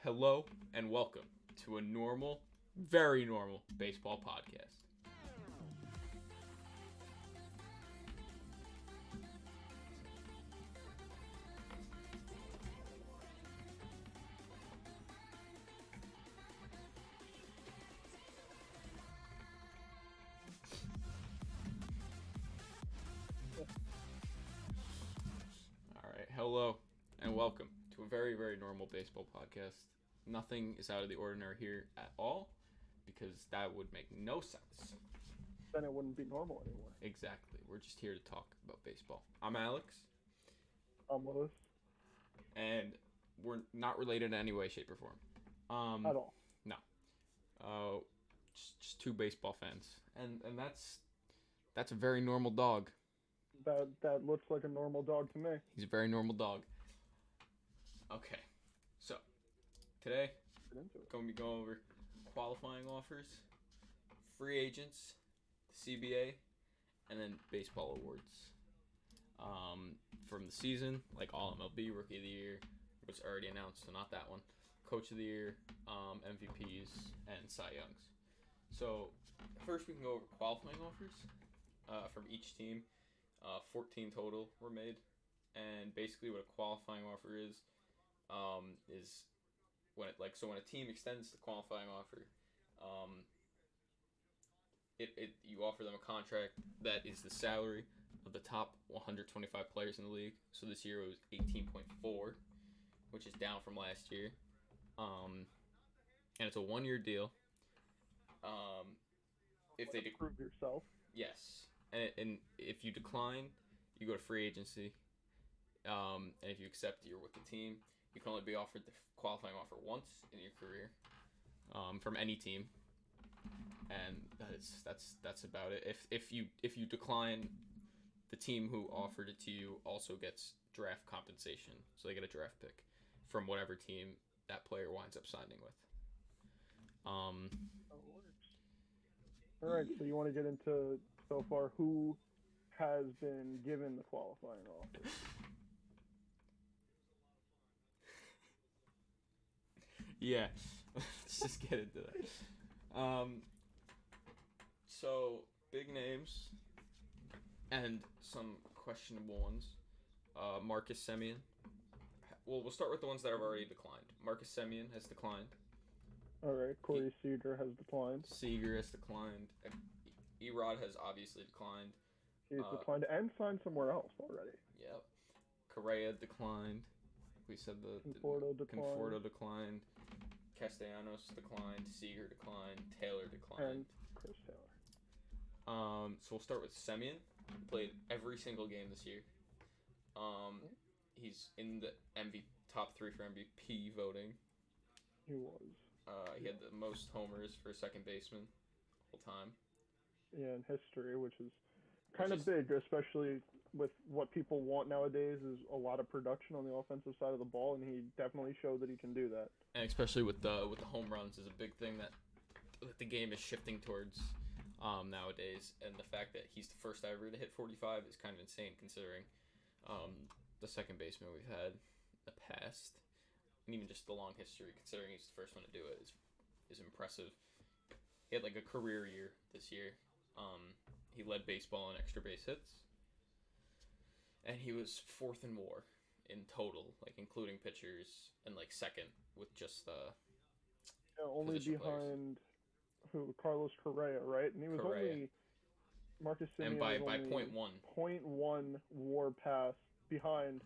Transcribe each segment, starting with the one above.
Hello and welcome to a normal, very normal baseball podcast. All right, hello and welcome to a very, very normal baseball podcast. Nothing is out of the ordinary here at all because that would make no sense. Then it wouldn't be normal anymore. Exactly. We're just here to talk about baseball. I'm Alex. I'm Lewis. And we're not related in any way, shape, or form. At all. No. Just two baseball fans. And that's a very normal dog. That looks like a normal dog to me. He's a very normal dog. Okay. So, today, going to be going over qualifying offers, free agents, CBA, and then baseball awards. From the season, like All MLB, Rookie of the Year, was already announced, so not that one. Coach of the Year, MVPs, and Cy Youngs. So, first we can go over qualifying offers from each team. 14 total were made, and basically what a qualifying offer is when when a team extends the qualifying offer, you offer them a contract that is the salary of the top 125 players in the league. So this year it was 18.4, which is down from last year, and it's a 1-year deal. If they prove yourself, yes. And if you decline, you go to free agency. And if you accept, you're with the team. You can only be offered the qualifying offer once in your career, from any team. And that's about it. If you decline, the team who offered it to you also gets draft compensation. So they get a draft pick from whatever team that player winds up signing with. All right. So you want to get into so far who has been given the qualifying offer? Yeah, let's just get into that. So big names and some questionable ones. Marcus Semien. Well, we'll start with the ones that have already declined. Marcus Semien has declined. All right. Corey Seeger has declined. Seeger has declined. Erod has obviously declined. He's declined and signed somewhere else already. Yep. Correa declined. We said Conforto declined. Castellanos declined. Seeger declined. Taylor declined. And Chris Taylor. So we'll start with Semien. He played every single game this year. He's in the top 3 for MVP voting. He was. He had the most homers for a second baseman all time. Yeah, in history, which is kind of big, especially with what people want nowadays is a lot of production on the offensive side of the ball, and he definitely showed that he can do that. And especially with the home runs is a big thing that the game is shifting towards nowadays, and the fact that he's the first ever to hit 45 is kind of insane considering the second baseman we've had in the past, and even just the long history considering he's the first one to do it is impressive. He had like a career year this year. He led baseball in extra base hits, and he was 4th in WAR in total, like including pitchers, and like 2nd with just only behind Carlos Correa, right? And he was only Marcus Semien, and by was only 0.1 WAR pass behind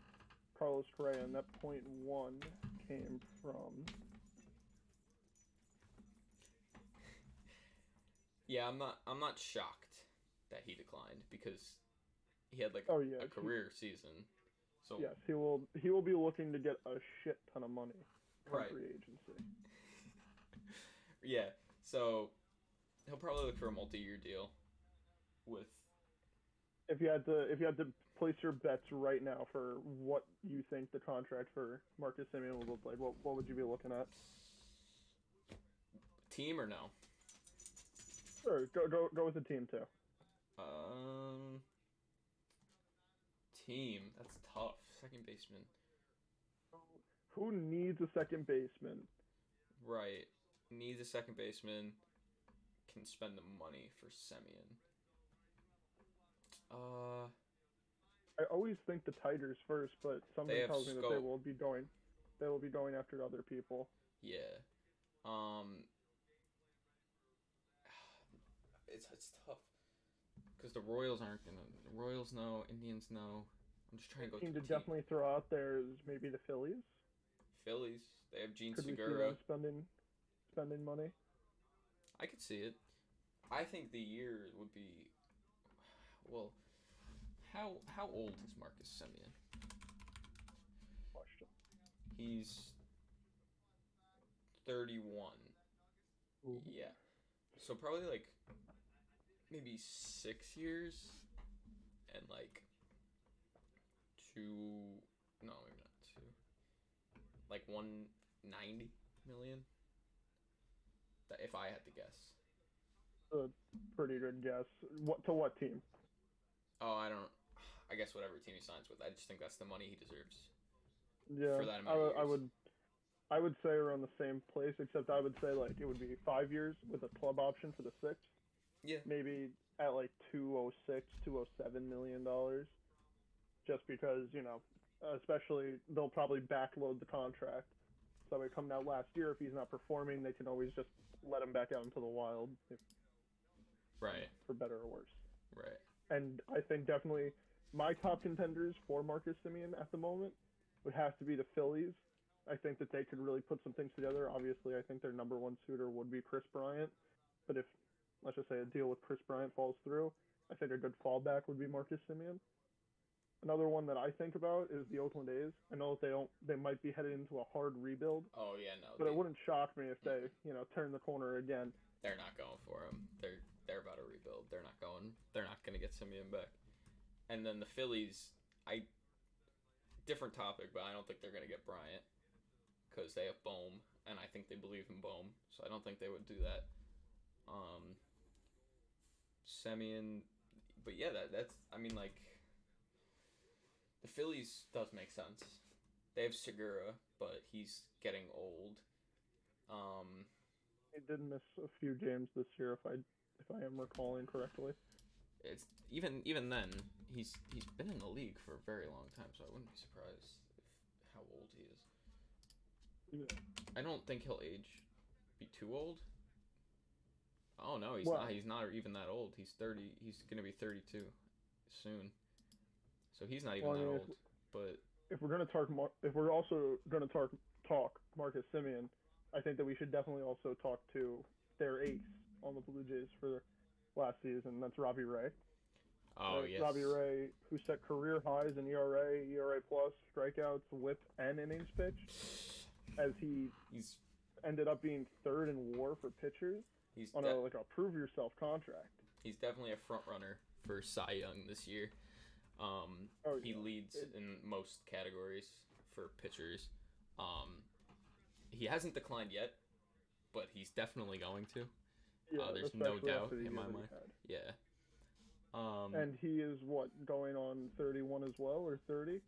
Carlos Correa, and that 0.1 came from. Yeah, I'm not shocked that he declined because he had like a career season. So yes, he will be looking to get a shit ton of money from free agency. Yeah, so he'll probably look for a multi-year deal with. If you had to place your bets right now for what you think the contract for Marcus Semien will look like, what would you be looking at? Team or no? Sure, go with the team too. Team. That's tough. Second baseman. Who needs a second baseman Right. Needs a second baseman. Can spend the money for Semien. I always think the Tigers first, but They something have tells me that scope. they will be going after other people. Yeah. Um, it's tough because the Royals aren't gonna. The Royals know. Indians know. I'm just trying to go A team to through teams. definitely throw out there is maybe the Phillies. Phillies. They have Gene Could we see Segura. them spending money? I could see it. I think the year would be. Well, how old is Marcus Semien? Question. He's 31. Ooh. Yeah. So probably like maybe 6 years and like two. No, maybe not two. Like 190 million. If I had to guess. A pretty good guess. What team? Oh, I don't. I guess whatever team he signs with. I just think that's the money he deserves Yeah, for that amount of years. I would say around the same place, except I would say like it would be 5 years with a club option for the sixth. Yeah. Maybe at like 206, $207 million, just because especially they'll probably backload the contract. So it coming out last year, if he's not performing, they can always just let him back out into the wild, Right. for better or worse. Right. And I think definitely my top contenders for Marcus Semien at the moment would have to be the Phillies. I think that they could really put some things together. Obviously, I think their number one suitor would be Chris Bryant. But if, let's just say, a deal with Chris Bryant falls through, I think a good fallback would be Marcus Semien. Another one that I think about is the Oakland A's. I know that they might be headed into a hard rebuild, Oh yeah, no. but it wouldn't shock me if they, turn the corner again. They're not going for him. They're about to rebuild. They're not going. They're not going to get Simeon back. And then the Phillies, different topic, but I don't think they're going to get Bryant because they have Bohm, and I think they believe in Bohm, so I don't think they would do that. Semien, but yeah, that's. I mean, like, the Phillies does make sense. They have Segura, but he's getting old. He did miss a few games this year, if I am recalling correctly. It's even then he's been in the league for a very long time, so I wouldn't be surprised if how old he is. Yeah. I don't think he'll be too old. Oh no, he's not even that old. He's 30. He's gonna be 32 soon. So he's not even that old. But if we're also gonna talk Marcus Semien, I think that we should definitely also talk to their ace on the Blue Jays for last season. That's Robbie Ray. Oh yes, Robbie Ray, who set career highs in ERA plus, strikeouts, WHIP, and innings pitched, as he's ended up being third in WAR for pitchers. He's on a prove yourself contract. He's definitely a front runner for Cy Young this year. He leads in most categories for pitchers. He hasn't declined yet, but he's definitely going to. Yeah, there's no doubt in my mind. Yeah. And he is going on 31 as well, or 30?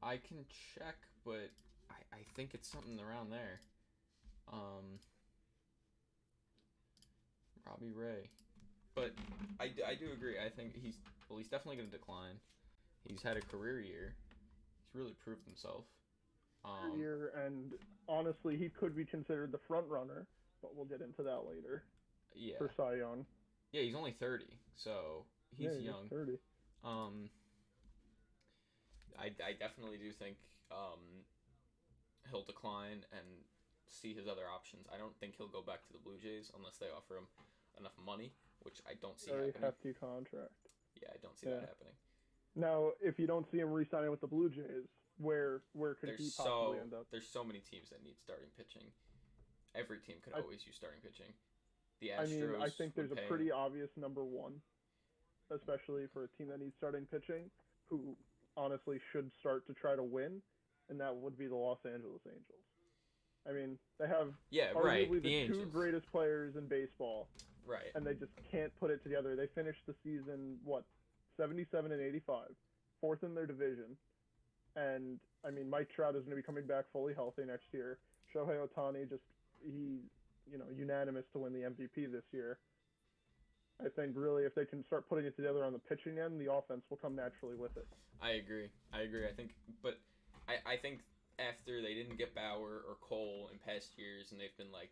I can check, but I think it's something around there. Robbie Ray. But I do agree. I think he's definitely going to decline. He's had a career year. He's really proved himself. And honestly, he could be considered the front runner, but we'll get into that later. Yeah. For Cy Young. Yeah, he's only 30, so he's young. 30. I definitely do think he'll decline and see his other options. I don't think he'll go back to the Blue Jays unless they offer him enough money, which I don't see happening. Very hefty contract. Yeah, I don't see that happening. Now, if you don't see him re-signing with the Blue Jays, where could he possibly end up? There's so many teams that need starting pitching. Every team could always use starting pitching. The Astros. I think there's a pretty obvious number one, especially for a team that needs starting pitching, who honestly should start to try to win, and that would be the Los Angeles Angels. I mean, they have arguably the two greatest players in baseball. Right. And they just can't put it together. They finished the season, 77 and 85, fourth in their division. And I mean, Mike Trout is going to be coming back fully healthy next year. Shohei Ohtani he unanimous to win the MVP this year. I think really if they can start putting it together on the pitching end, the offense will come naturally with it. I agree. I think, but I think after they didn't get Bauer or Cole in past years, and they've been like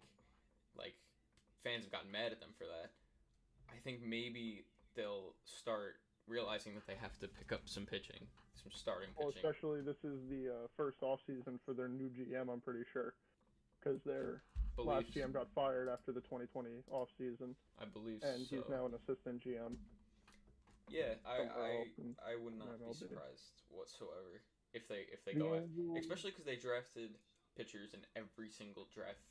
fans have gotten mad at them for that. I think maybe they'll start realizing that they have to pick up some pitching, some starting pitching. Well, especially this is the first offseason for their new GM, I'm pretty sure, because their last GM got fired after the 2020 offseason. I believe and so. He's now an assistant GM. Yeah, I would not be surprised whatsoever if they go at, especially because they drafted pitchers in every single draft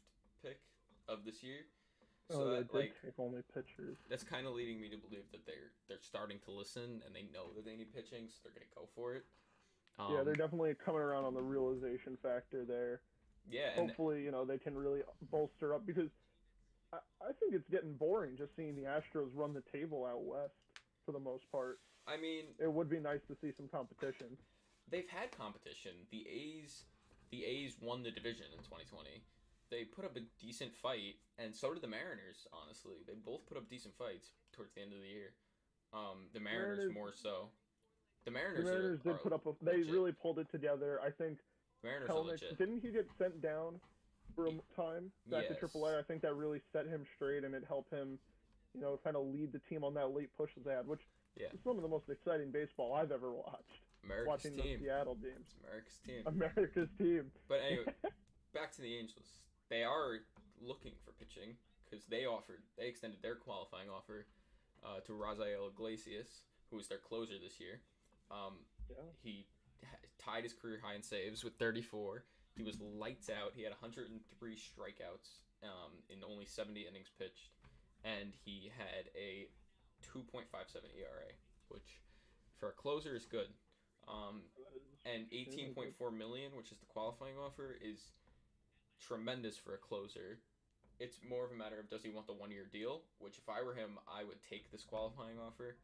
pick of this year. So they did take only pitchers. That's kind of leading me to believe that they're starting to listen and they know that they need pitching, so they're gonna go for it. Yeah, they're definitely coming around on the realization factor there. Yeah, hopefully they can really bolster up, because I think it's getting boring just seeing the Astros run the table out west for the most part. I mean, it would be nice to see some competition. They've had competition. The A's won the division in 2020. They put up a decent fight, and so did the Mariners, honestly. They both put up decent fights towards the end of the year. The Mariners more so. The Mariners did put up they really pulled it together. I think Mariners are legit. Didn't he get sent down for a time back to AAA? I think that really set him straight, and it helped him, kind of lead the team on that late push that they had, which is some of the most exciting baseball I've ever watched. America's watching team. The Seattle games. It's America's team. But anyway, back to the Angels. They are looking for pitching because they extended their qualifying offer to Rafael Iglesias, who was their closer this year. He tied his career high in saves with 34. He was lights out. He had 103 strikeouts in only 70 innings pitched, and he had a 2.57 ERA, which for a closer is good. And $18.4 million, which is the qualifying offer, is tremendous for a closer. It's more of a matter of does he want the 1-year deal, which if I were him, I would take this qualifying offer.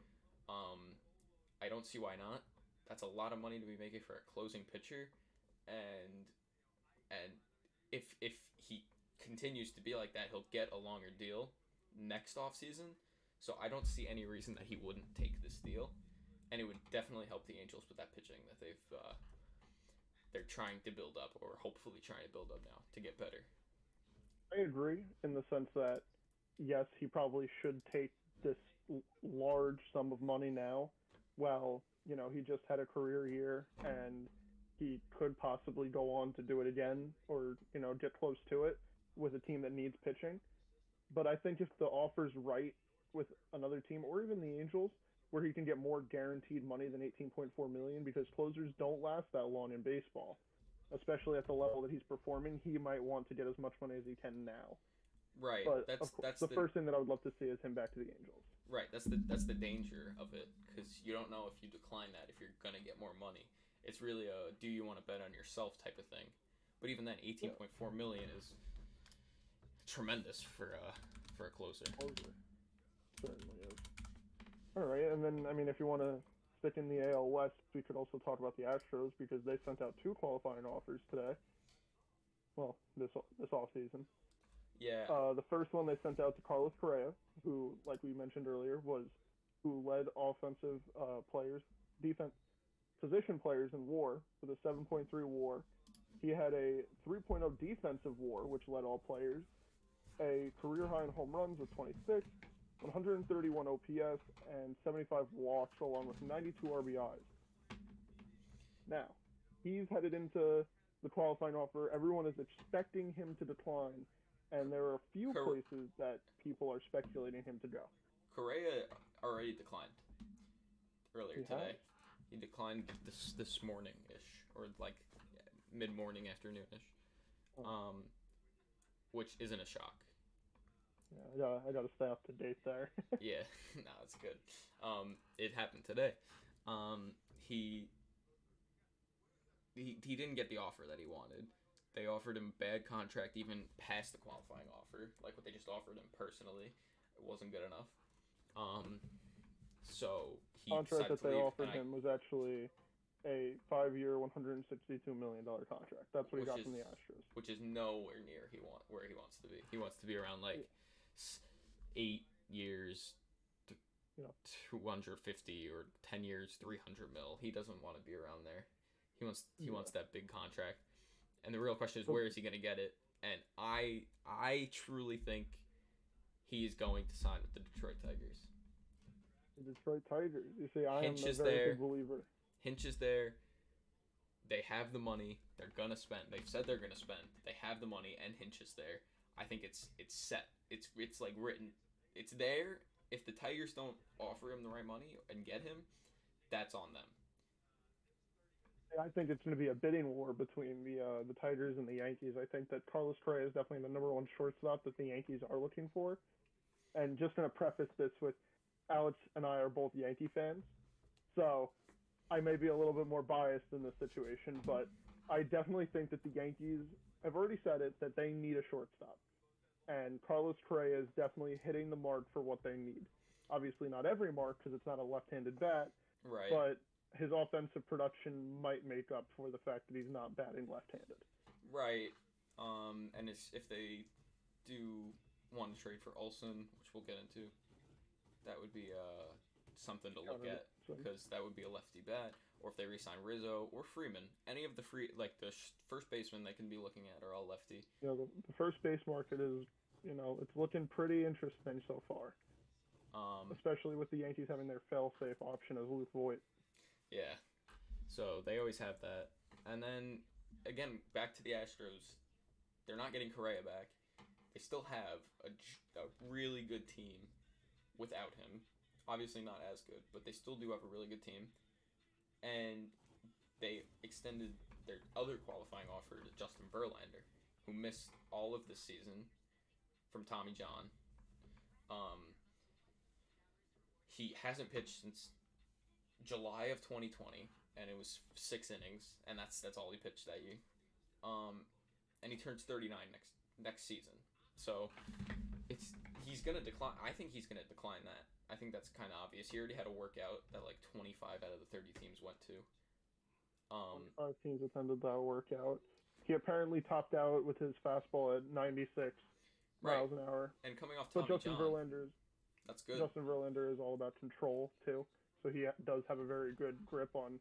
I don't see why not. That's a lot of money to be making for a closing pitcher, and if he continues to be like that, he'll get a longer deal next offseason. So I don't see any reason that he wouldn't take this deal, and it would definitely help the Angels with that pitching that they're trying to build up, or hopefully trying to build up now to get better. I agree in the sense that yes, he probably should take this large sum of money now. Well, he just had a career year, and he could possibly go on to do it again, or get close to it with a team that needs pitching. But I think if the offer's right with another team, or even the Angels, where he can get more guaranteed money than $18.4 million, because closers don't last that long in baseball, especially at the level that he's performing. He might want to get as much money as he can now. Right. But that's the first thing that I would love to see is him back to the Angels. Right. That's the danger of it, because you don't know if you decline that if you're gonna get more money. It's really a do you want to bet on yourself type of thing. But even then, $18.4 million is tremendous for a closer. Certainly is. All right, and then if you want to stick in the AL West, we could also talk about the Astros, because they sent out 2 qualifying offers today. Well, this offseason. Yeah. The first one they sent out to Carlos Correa, who, like we mentioned earlier, who led offensive position players in WAR with a 7.3 WAR. He had a 3.0 defensive WAR, which led all players, a career high in home runs with 26, 131 OPS, and 75 walks, along with 92 RBIs. Now, he's headed into the qualifying offer. Everyone is expecting him to decline, and there are a few places that people are speculating him to go. Correa already declined earlier today. He declined this morning-ish, or like mid-morning, afternoon-ish, which isn't a shock. Yeah, I gotta stay up to date there. Yeah, no, it's good. It happened today. He didn't get the offer that he wanted. They offered him a bad contract even past the qualifying offer, like what they just offered him personally. It wasn't good enough. So he contract that decided to they leave, offered him was actually a 5-year, $162 million contract. That's what he got from the Astros. Which is nowhere near where he wants to be. He wants to be around like 8 years, 250, or 10 years, 300 mil. He doesn't want to be around there. He wants that big contract. And the real question is, where is he going to get it? And I truly think he's going to sign with the Detroit Tigers. The Detroit Tigers. You see, I Hinch am a is very there. big believer. Hinch is there. They have the money. They're gonna spend. They've said they're gonna spend. They have the money, and Hinch is there. I think it's set. It's like written. It's there. If the Tigers don't offer him the right money and get him, that's on them. I think it's going to be a bidding war between the Tigers and the Yankees. I think that Carlos Correa is definitely the number one shortstop that the Yankees are looking for. And just going to preface this with, Alex and I are both Yankee fans, so I may be a little bit more biased in this situation, but I definitely think that the Yankees have already said it, that they need a shortstop. And Carlos Correa is definitely hitting the mark for what they need. Obviously not every mark because it's not a left-handed bat, right? But his offensive production might make up for the fact that he's not batting left-handed. Right. And if they do want to trade for Olsen, which we'll get into, that would be something to look at, because that would be a lefty bat. Or if they re-sign Rizzo or Freeman, any of the first basemen they can be looking at are all lefty. Yeah, the first base market is, it's looking pretty interesting so far. Especially with the Yankees having their fail-safe option as Luke Voit. Yeah, so they always have that. And then, again, back to the Astros. They're not getting Correa back. They still have a really good team without him. Obviously not as good, but they still do have a really good team. And they extended their other qualifying offer to Justin Verlander, who missed all of this season from Tommy John. He hasn't pitched since July of 2020, and it was 6 innings, and that's all he pitched that year. And he turns 39 next season. So he's gonna decline. I think he's gonna decline that. I think that's kind of obvious. He already had a workout that like 25 out of the 30 teams went to. 25 teams attended that workout. He apparently topped out with his fastball at 96 miles an hour. And coming off Tommy John, that's good. Justin Verlander is all about control too. So he does have a very good grip on,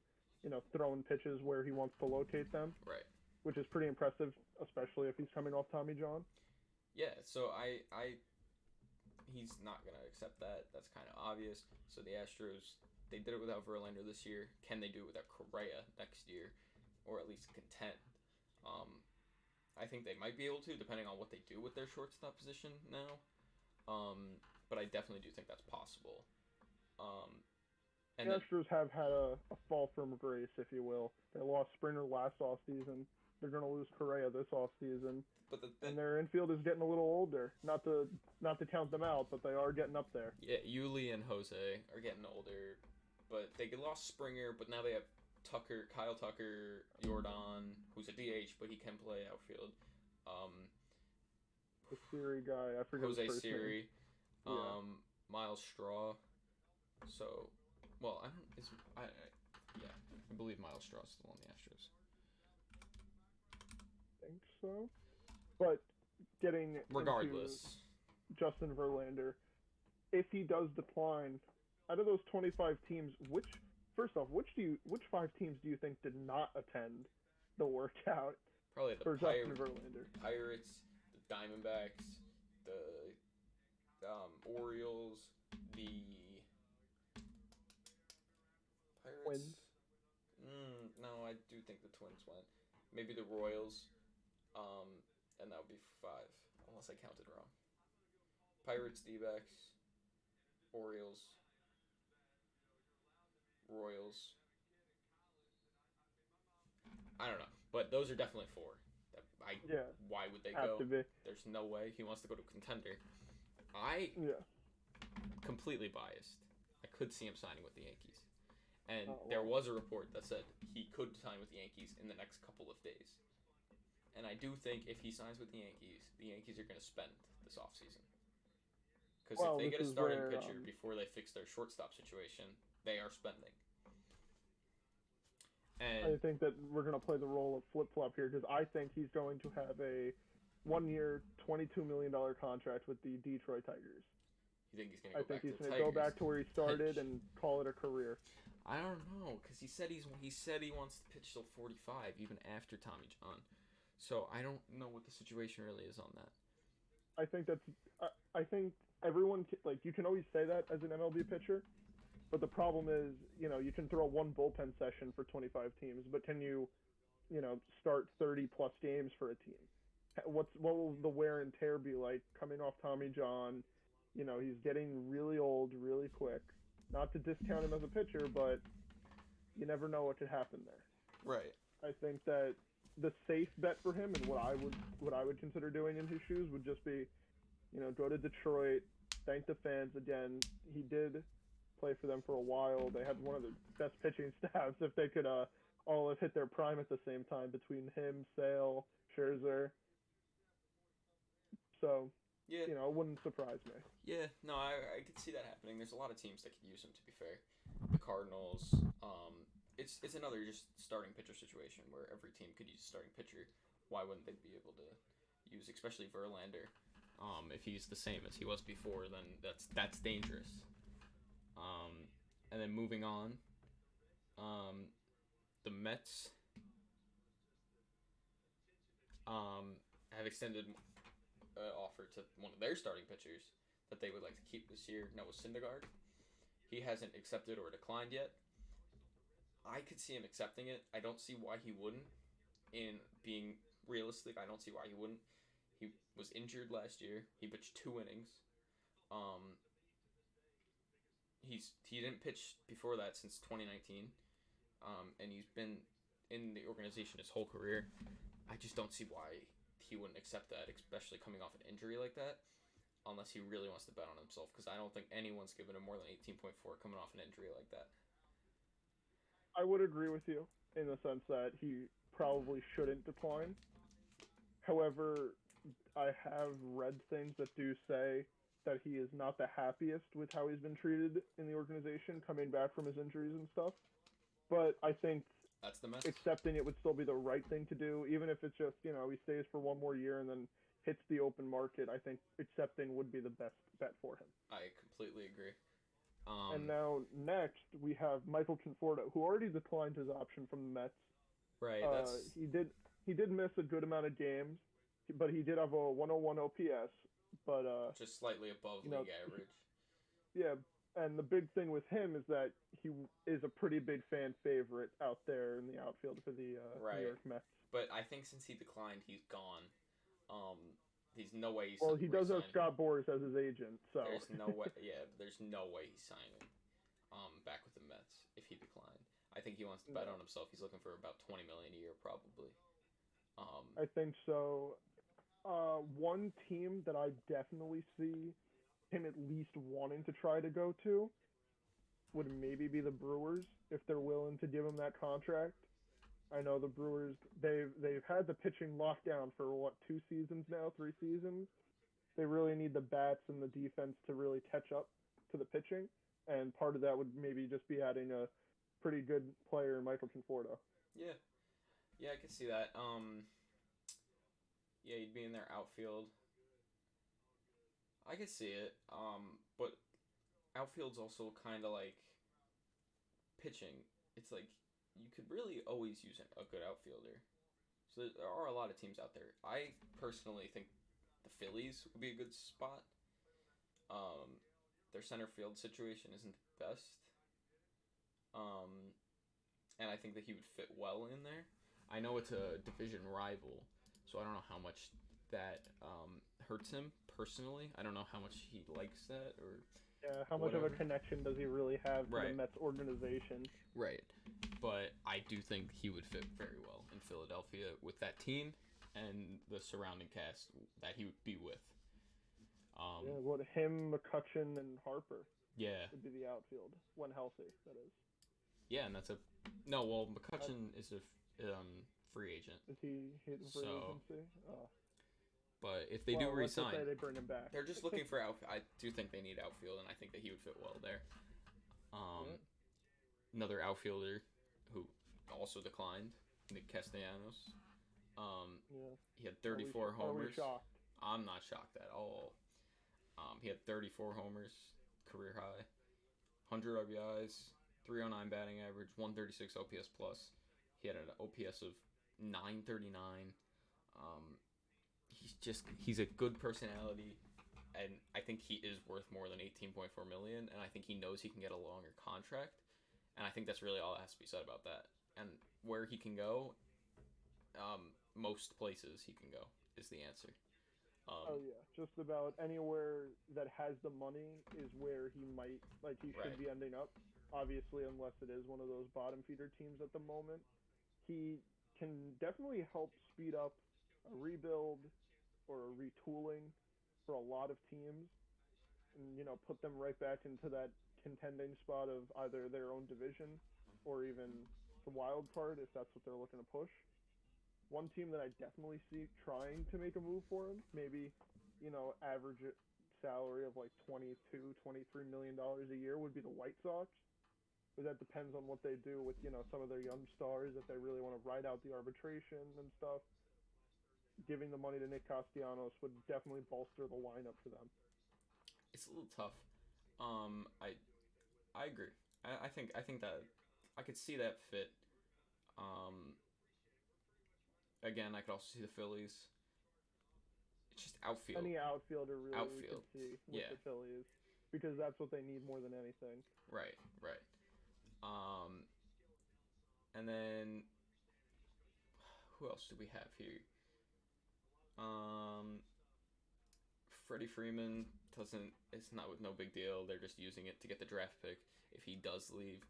throwing pitches where he wants to locate them. Right. Which is pretty impressive, especially if he's coming off Tommy John. Yeah, so he's not going to accept that. That's kind of obvious. So the Astros, they did it without Verlander this year. Can they do it without Correa next year? Or at least contend? I think they might be able to, depending on what they do with their shortstop position now. But I definitely do think that's possible. And the Astros have had a fall from grace, if you will. They lost Springer last offseason. They're going to lose Correa this offseason. And their infield is getting a little older. Not to count them out, but they are getting up there. Yeah, Yuli and Jose are getting older. But they lost Springer, but now they have Kyle Tucker, Jordan, who's a DH, but he can play outfield. The Siri guy, I forget his first Siri. name. Miles Straw. So, well, I believe Miles Straw is still on the Astros. I think so. But getting regardless, into Justin Verlander, if he does decline, out of those 25 teams, which 5 teams do you think did not attend the workout? Probably the Justin Verlander. Pirates, the Diamondbacks, the Orioles, the Pirates. Twins. No, I do think the Twins went. Maybe the Royals. And that would be 5, unless I counted wrong. Pirates, D-backs, Orioles, Royals. I don't know, but those are definitely 4. Why would they go? There's no way. He wants to go to contender. Completely biased. I could see him signing with the Yankees. And there was a report that said he could sign with the Yankees in the next couple of days. And I do think if he signs with the Yankees are going to spend this offseason. Because if they get a starting pitcher before they fix their shortstop situation, they are spending. And I think that we're going to play the role of flip-flop here because I think he's going to have a 1-year, $22 million contract with the Detroit Tigers. you think he's going to I go think back he's to the going to Tigers? go back to where he started and call it a career. I don't know, because he said he wants to pitch till 45, even after Tommy John. So I don't know what the situation really is on that. I think everyone, like, you can always say that as an MLB pitcher, but the problem is, you can throw one bullpen session for 25 teams, but can you, start 30 plus games for a team? What will the wear and tear be like coming off Tommy John? He's getting really old really quick. Not to discount him as a pitcher, but you never know what could happen there. Right. I think that the safe bet for him and what I would consider doing in his shoes would just be, go to Detroit, thank the fans again. He did play for them for a while. They had one of the best pitching staffs if they could all have hit their prime at the same time between him, Sale, Scherzer. So, yeah, it wouldn't surprise me. Yeah, no, I could see that happening. There's a lot of teams that could use him, to be fair. The Cardinals, it's another just starting pitcher situation where every team could use a starting pitcher. Why wouldn't they be able to use, especially Verlander? If he's the same as he was before, then that's dangerous. And then moving on, the Mets have extended offer to one of their starting pitchers that they would like to keep this year, Noah Syndergaard. He hasn't accepted or declined yet. I could see him accepting it. I don't see why he wouldn't. In being realistic, I don't see why he wouldn't. He was injured last year. He pitched 2 innings. He didn't pitch before that since 2019. And he's been in the organization his whole career. I just don't see why he wouldn't accept that, especially coming off an injury like that, unless he really wants to bet on himself, because I don't think anyone's given him more than 18.4 coming off an injury like that. I would agree with you in the sense that he probably shouldn't decline. However, I have read things that do say that he is not the happiest with how he's been treated in the organization coming back from his injuries and stuff. But I think that's the mess. Accepting it would still be the right thing to do, even if it's just, he stays for one more year and then hits the open market. I think accepting would be the best bet for him. I completely agree. And now next we have Michael Conforto, who already declined his option from the Mets. Right. He did miss a good amount of games, but he did have a 101 OPS. But just slightly above league average. Yeah, and the big thing with him is that he is a pretty big fan favorite out there in the outfield for the right. New York Mets. But I think since he declined, he's gone. There's no way he's. Well, he does have Scott Boras as his agent, so there's no way. Yeah, there's no way he's signing. Back with the Mets if he declined. I think he wants to bet on himself. He's looking for about $20 million a year, probably. I think so. One team that I definitely see him at least wanting to try to go to would maybe be the Brewers if they're willing to give him that contract. I know the Brewers, they've had the pitching locked down for 2 seasons now, 3 seasons. They really need the bats and the defense to really catch up to the pitching, and part of that would maybe just be adding a pretty good player, Michael Conforto. Yeah, I can see that. Yeah, he'd be in their outfield. I could see it. But outfield's also kind of like pitching. It's like you could really always use a good outfielder. So there are a lot of teams out there. I personally think the Phillies would be a good spot. Their center field situation isn't the best. And I think that he would fit well in there. I know it's a division rival, so I don't know how much that hurts him personally. I don't know how much he likes that or how much whatever. of a connection does he really have to right. the Mets organization? Right. But I do think he would fit very well in Philadelphia with that team and the surrounding cast that he would be with. Him, McCutchen, and Harper. Yeah. Would be the outfield when healthy. That is. Yeah, and that's McCutchen is a free agent. Is he hit free agency? Oh. But if they do re-sign, they bring him back. They're just looking for outfield. I do think they need outfield, and I think that he would fit well there. Another outfielder who also declined. Nick Castellanos. Yeah. He had 34 Are we homers. shocked? I'm not shocked at all. He had 34 homers, career high, 100 RBIs, 309 batting average, 136 OPS plus. He had an OPS of 939. He's a good personality, and I think he is worth more than 18.4 million. And I think he knows he can get a longer contract, and I think that's really all that has to be said about that. And where he can go, most places he can go is the answer. Oh yeah, just about anywhere that has the money is where he might, like, he should Right. be ending up. Obviously, unless it is one of those bottom feeder teams at the moment, he can definitely help speed up a rebuild or a retooling for a lot of teams, and put them right back into that contending spot of either their own division or even the wild card if that's what they're looking to push. One team that I definitely see trying to make a move for him, maybe, average salary of like $22, $23 million a year would be the White Sox. But that depends on what they do with, some of their young stars, if they really want to ride out the arbitration and stuff. Giving the money to Nick Castellanos would definitely bolster the lineup for them. It's a little tough. I agree. I think that I could see that fit. Again, I could also see the Phillies. It's just outfield. Any outfielder really we Outfield. could see with the Phillies, because that's what they need more than anything. Right. And then who else do we have here? Freddie Freeman doesn't. It's not no big deal. They're just using it to get the draft pick. If he does leave,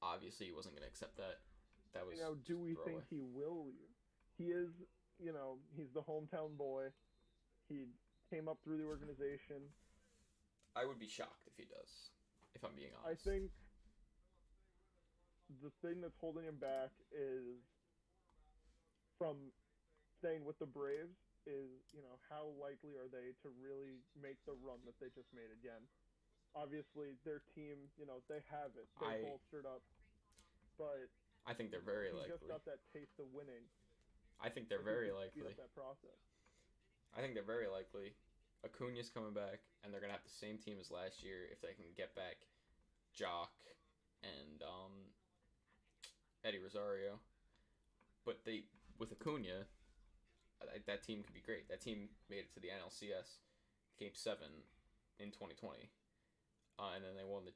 obviously he wasn't going to accept that. That was. Do we think he will leave? He is. He's the hometown boy. He came up through the organization. I would be shocked if he does. If I'm being honest. I think the thing that's holding him back is from staying with the Braves is, how likely are they to really make the run that they just made again? Obviously, their team, they have it. They're bolstered up. But I think they're very likely. He just got that taste of winning. I think they're very likely. Speed up that process. I think they're very likely. Acuna's coming back, and they're going to have the same team as last year if they can get back Jock and Eddie Rosario. But with Acuna, that team could be great. That team made it to the NLCS Game 7 in 2020. And then they won the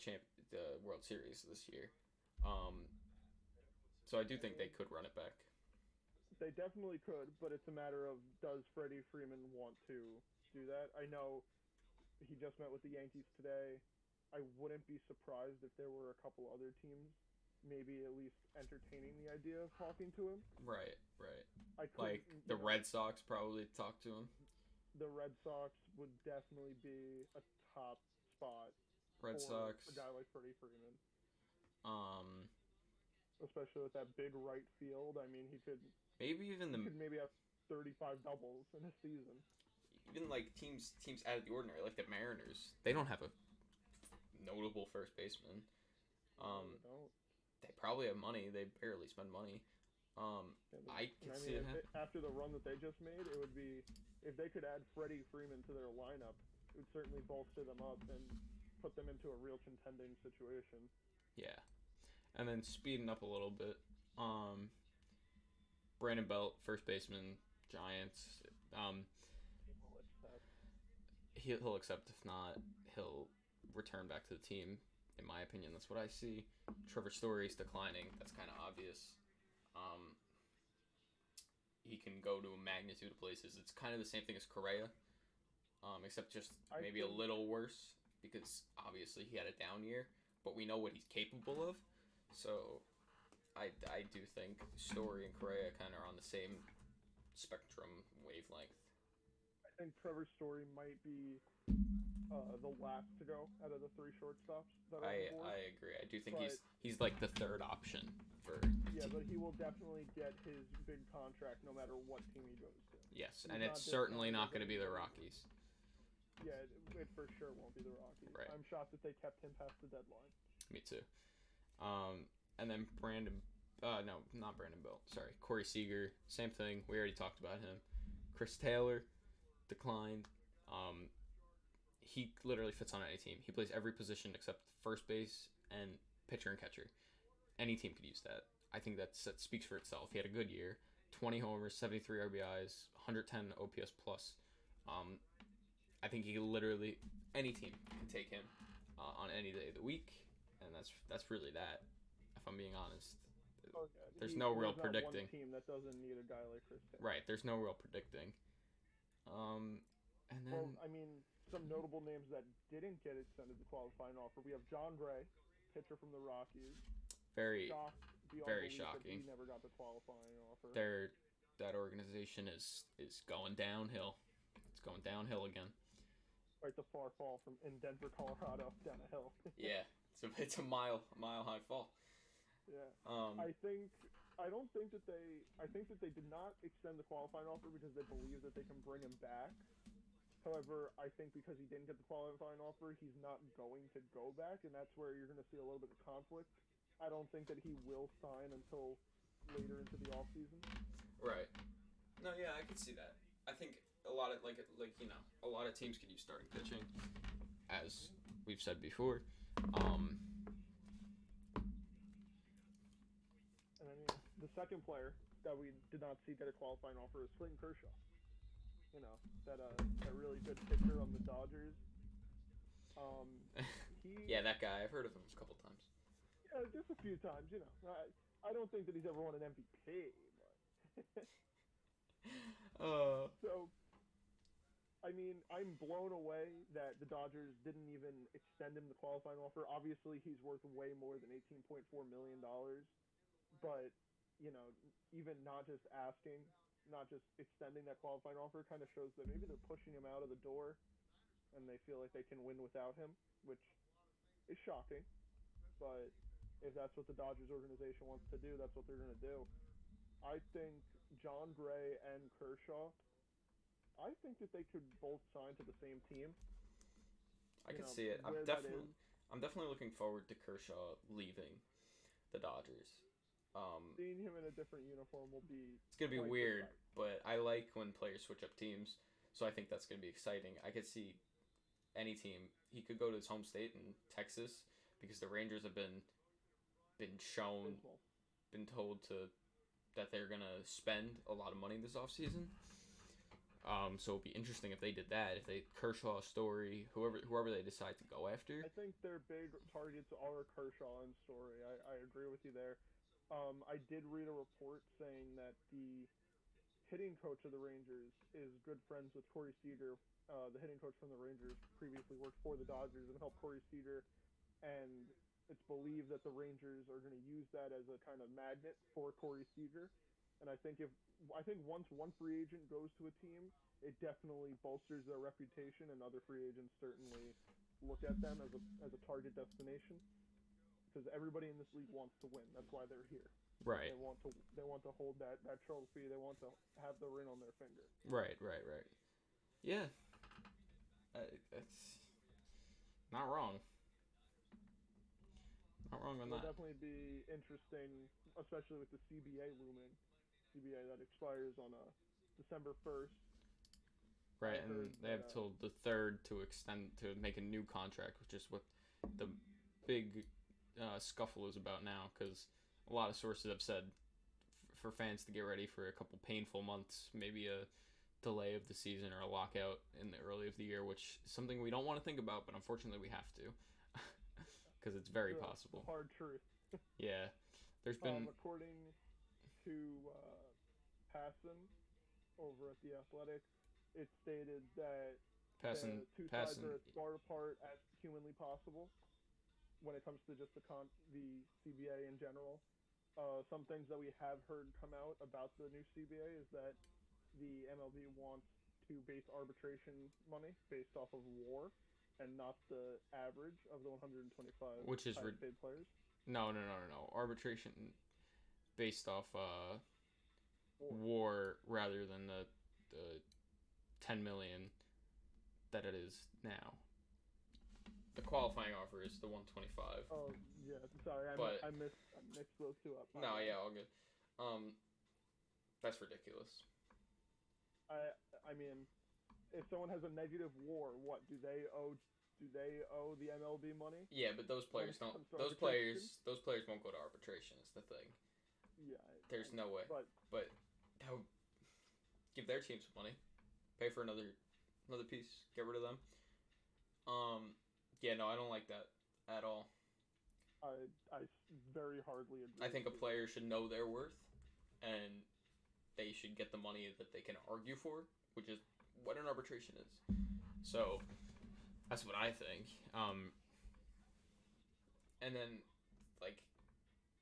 World Series this year. So I do think they could run it back. They definitely could, but it's a matter of, does Freddy Freeman want to do that? I know he just met with the Yankees today. I wouldn't be surprised if there were a couple other teams maybe at least entertaining the idea of talking to him. Right. Like the Red Sox probably talk to him. The Red Sox would definitely be a top spot for a guy like Freddie Freeman. Especially with that big right field. I mean, he could maybe have 35 doubles in a season. Even like teams out of the ordinary, like the Mariners, they don't have a notable first baseman. They don't. They probably have money. They barely spend money. I could see it happen. After the run that they just made, it would be, if they could add Freddie Freeman to their lineup, it would certainly bolster them up and put them into a real contending situation. Yeah. And then speeding up a little bit, Brandon Belt, first baseman, Giants. He'll accept. If not, he'll return back to the team. In my opinion, that's what I see. Trevor Story's declining. That's kind of obvious. He can go to a magnitude of places. It's kind of the same thing as Correa, except just maybe a little worse, because obviously he had a down year, but we know what he's capable of. So I do think Story and Correa kind of are on the same spectrum wavelength. I think Trevor Story might be the last to go out of the three shortstops that are on the board. I agree. I do think he's like the third option for. Yeah, but he will definitely get his big contract no matter what team he goes to. Yes, and it's certainly not going to be the Rockies. Yeah, it for sure won't be the Rockies. Right. I'm shocked that they kept him past the deadline. Me too. And then no, not Brandon Belt. Sorry, Corey Seager. Same thing. We already talked about him. Chris Taylor declined. He literally fits on any team. He plays every position except first base and pitcher and catcher. Any team could use that. I think that speaks for itself. He had a good year. 20 homers, 73 RBIs, 110 OPS plus. I think he literally any team can take him on any day of the week, and that's really that. If I'm being honest, there's no real predicting. One team that doesn't need a guy like Chris Taylor. Right, there's no real predicting. And then, well, I mean, some notable names that didn't get extended the qualifying offer. We have John Gray, pitcher from the Rockies. Very shocking. He never got the qualifying offer. That organization is going downhill. It's going downhill again. Right, the far fall from in Denver, Colorado, down a hill. Yeah, it's a mile high fall. Yeah. I think that they did not extend the qualifying offer because they believe that they can bring him back. However, I think because he didn't get the qualifying offer, he's not going to go back, and that's where you're going to see a little bit of conflict. I don't think that he will sign until later into the offseason. Right. No, yeah, I can see that. I think a lot of a lot of teams could use starting pitching, as we've said before. And then the second player that we did not see get a qualifying offer is Clayton Kershaw. You know, that really good pitcher on the Dodgers. Yeah, that guy. I've heard of him a couple times. Yeah, just a few times. You know, I don't think that he's ever won an MVP. But So, I mean, I'm blown away that the Dodgers didn't even extend him the qualifying offer. Obviously, he's worth way more than $18.4 million. But, you know, even not just asking, not just extending that qualifying offer kind of shows that maybe they're pushing him out of the door and they feel like they can win without him, which is shocking. But if that's what the Dodgers organization wants to do, that's what they're going to do. I think John Gray and Kershaw, I think that they could both sign to the same team. I can see it. I'm definitely looking forward to Kershaw leaving the Dodgers. Seeing him in a different uniform will be... It's going to be weird, but I like when players switch up teams, so I think that's going to be exciting. I could see any team. He could go to his home state in Texas, because the Rangers have been told that they're going to spend a lot of money this offseason. So it'd be interesting if they did that, if they Kershaw, Story, whoever they decide to go after. I think their big targets are Kershaw and Story. I agree with you there. I did read a report saying that the hitting coach of the Rangers is good friends with Corey Seeger. The hitting coach from the Rangers previously worked for the Dodgers and helped Corey Seeger, and it's believed that the Rangers are going to use that as a kind of magnet for Corey Seager. And I think once one free agent goes to a team, it definitely bolsters their reputation, and other free agents certainly look at them as a target destination, because everybody in this league wants to win. That's why they're here. Right. They want to hold that trophy. They want to have the ring on their finger. Right. Yeah. It's not wrong. Not wrong on that. It'll definitely be interesting, especially with the CBA looming. CBA that expires on December 1st. Right, and they have till the 3rd to make a new contract, which is what the big scuffle is about now, because a lot of sources have said for fans to get ready for a couple painful months, maybe a delay of the season or a lockout in the early of the year, which is something we don't want to think about, but unfortunately we have to, because it's very possible. Hard truth. Yeah, there's been according to Passon over at The Athletic, it stated that the two sides are as far apart as humanly possible when it comes to just the CBA in general. Some things that we have heard come out about the new CBA is that the MLB wants to base arbitration money based off of WAR and not the average of the 125 which is paid players. No. Arbitration based off WAR rather than the 10 million that it is now. The qualifying offer is the 125. Oh yeah, sorry, I mixed those two up. No, yeah, all good. That's ridiculous. I mean, if someone has a negative WAR, what do they owe? Do they owe the MLB money? Yeah, but those players don't. Those players won't go to arbitration. Is the thing. Yeah. There's no way. But that would give their team some money. Pay for another piece. Get rid of them. Yeah, no, I don't like that at all. I very hardly agree. I think a player should know their worth, and they should get the money that they can argue for, which is what an arbitration is. So that's what I think. And then, like,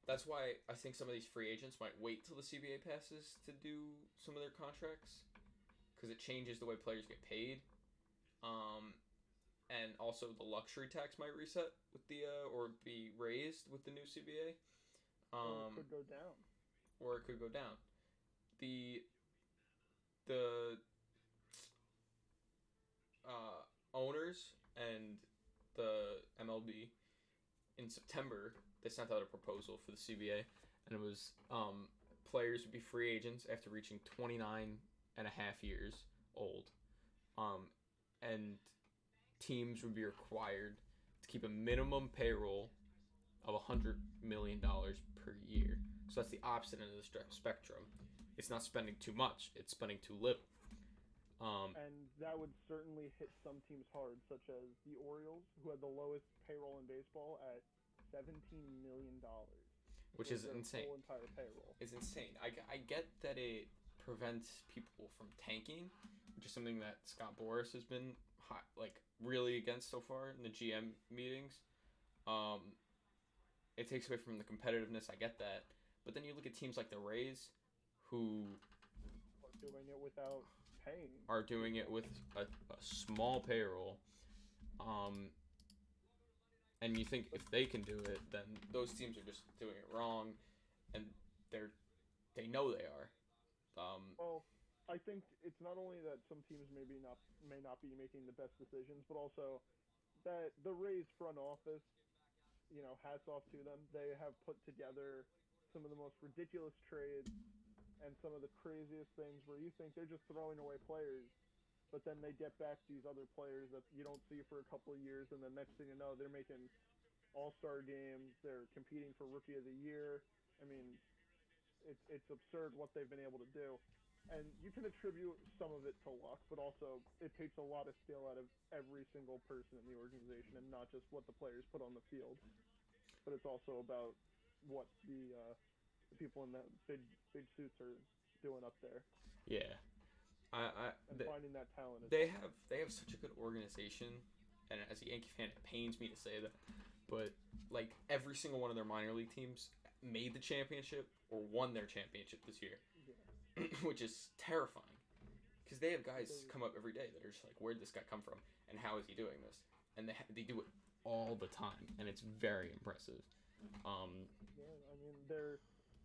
that's why I think some of these free agents might wait till the CBA passes to do some of their contracts, because it changes the way players get paid. And also the luxury tax might reset with the or be raised with the new CBA. Or it could go down. Or it could go down. The owners and the MLB in September, they sent out a proposal for the CBA, and it was players would be free agents after reaching 29 and a half years old, and teams would be required to keep a minimum payroll of $100 million per year. So that's the opposite end of the spectrum. It's not spending too much; it's spending too little. And that would certainly hit some teams hard, such as the Orioles, who had the lowest payroll in baseball at $17 million, which is insane. Whole entire payroll. It's insane. I get that it prevents people from tanking, which is something that Scott Boras has been really against so far in the GM meetings. It takes away from the competitiveness. I get that, but then you look at teams like the Rays, who are doing it without paying. Are doing it with a small payroll. And you think if they can do it, then those teams are just doing it wrong, and they know they are. Well, I think it's not only that some teams may not be making the best decisions, but also that the Rays front office, hats off to them. They have put together some of the most ridiculous trades and some of the craziest things where you think they're just throwing away players, but then they get back these other players that you don't see for a couple of years, and the next thing you know, they're making all-star games, they're competing for Rookie of the Year. I mean, it's absurd what they've been able to do. And you can attribute some of it to luck, but also it takes a lot of skill out of every single person in the organization, and not just what the players put on the field. But it's also about what the people in the big suits are doing up there. Yeah, finding that talent. They have such a good organization, and as a Yankee fan, it pains me to say that, but like every single one of their minor league teams made the championship or won their championship this year. Which is terrifying, because they have guys come up every day that are just like, where'd this guy come from, and how is he doing this? And they do it all the time, and it's very impressive. Yeah, I mean they're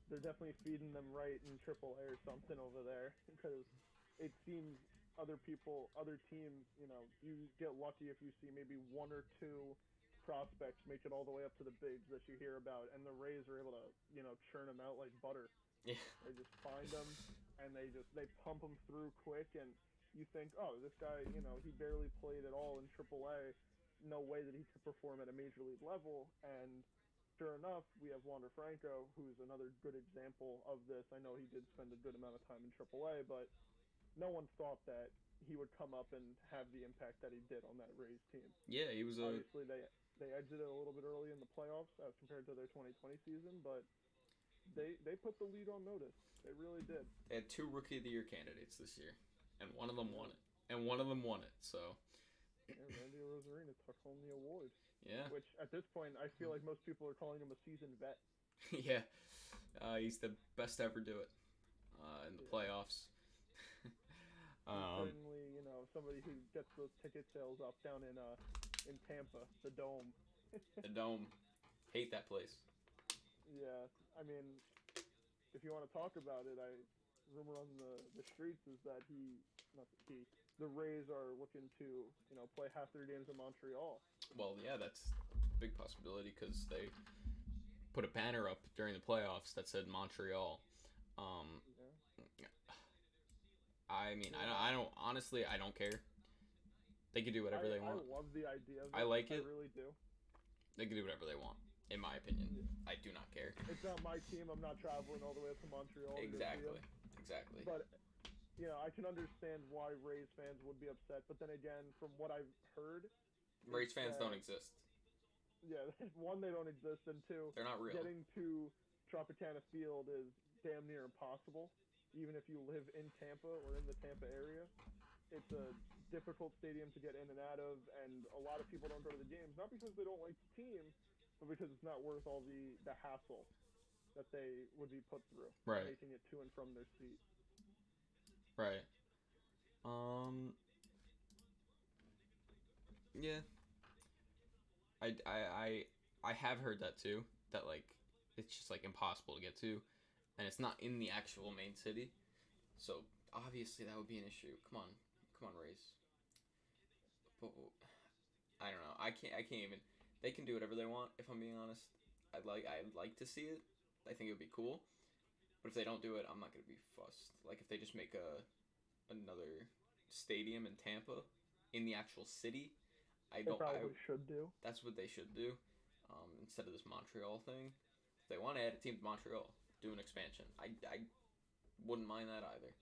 definitely feeding them right in AAA or something over there, because it seems other teams, you get lucky if you see maybe one or two prospects make it all the way up to the bigs that you hear about, and the Rays are able to churn them out like butter. Yeah. They just find them, and they pump them through quick, and you think, oh, this guy, he barely played at all in AAA. No way that he could perform at a major league level. And sure enough, we have Wander Franco, who's another good example of this. I know he did spend a good amount of time in AAA, but no one thought that he would come up and have the impact that he did on that Rays team. Yeah, he was obviously they exited a little bit early in the playoffs as compared to their 2020 season, but They put the lead on notice. They really did. They had 2 Rookie of the Year candidates this year, and one of them won it. So. Yeah, Randy Rosarina took home the award. Yeah. Which, at this point, I feel like most people are calling him a seasoned vet. Yeah. He's the best to ever do it in the playoffs. Certainly, somebody who gets those ticket sales up down in Tampa, the Dome. The Dome. Hate that place. Yeah, I mean, if you want to talk about it, rumor on the streets is that the Rays are looking to, play half their games in Montreal. Well, yeah, that's a big possibility because they put a banner up during the playoffs that said Montreal. Yeah. I mean, I don't honestly, I don't care. They can do whatever they want. I love the idea of it. I like it. I really do. They can do whatever they want, in my opinion. Yeah. I do not care. It's not my team. I'm not traveling all the way up to Montreal. Exactly. But I can understand why Rays fans would be upset. But then again, from what I've heard, Rays fans don't exist. Yeah, one, they don't exist, and two, they're not real. Getting to Tropicana Field is damn near impossible, even if you live in Tampa or in the Tampa area. It's a difficult stadium to get in and out of, and a lot of people don't go to the games, not because they don't like the team, but because it's not worth all the hassle that they would be put through, right, making it to and from their seat. Right. Yeah. I have heard that too. That like it's just like impossible to get to, and it's not in the actual main city. So obviously that would be an issue. Come on, Rays. But I don't know. I can't even. They can do whatever they want. If I'm being honest, I'd like to see it. I think it would be cool. But if they don't do it, I'm not gonna be fussed. Like if they just make another stadium in Tampa, in the actual city, They probably should do. That's what they should do, instead of this Montreal thing. If they want to add a team to Montreal, do an expansion. I wouldn't mind that either.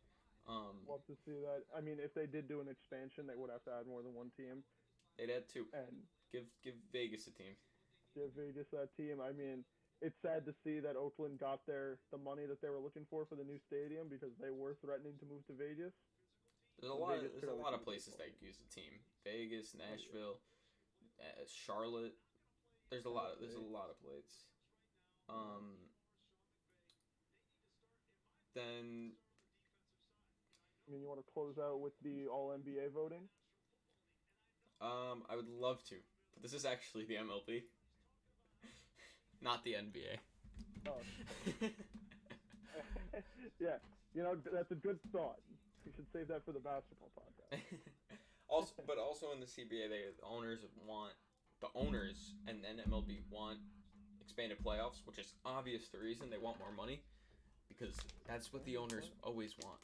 Love to see that. I mean, if they did do an expansion, they would have to add more than one team. They'd add two. And give Vegas a team. Give Vegas that team. I mean, it's sad to see that Oakland got the money that they were looking for the new stadium because they were threatening to move to Vegas. There's a lot of places that use a team. Vegas, Nashville, Charlotte. There's a lot of places. Then. I mean, you want to close out with the All NBA voting? I would love to, but this is actually the MLB, not the NBA. Oh. Yeah, that's a good thought. You should save that for the basketball podcast. also in the CBA, the owners and then MLB want expanded playoffs, which is obvious the reason they want more money, because that's what the owners always want.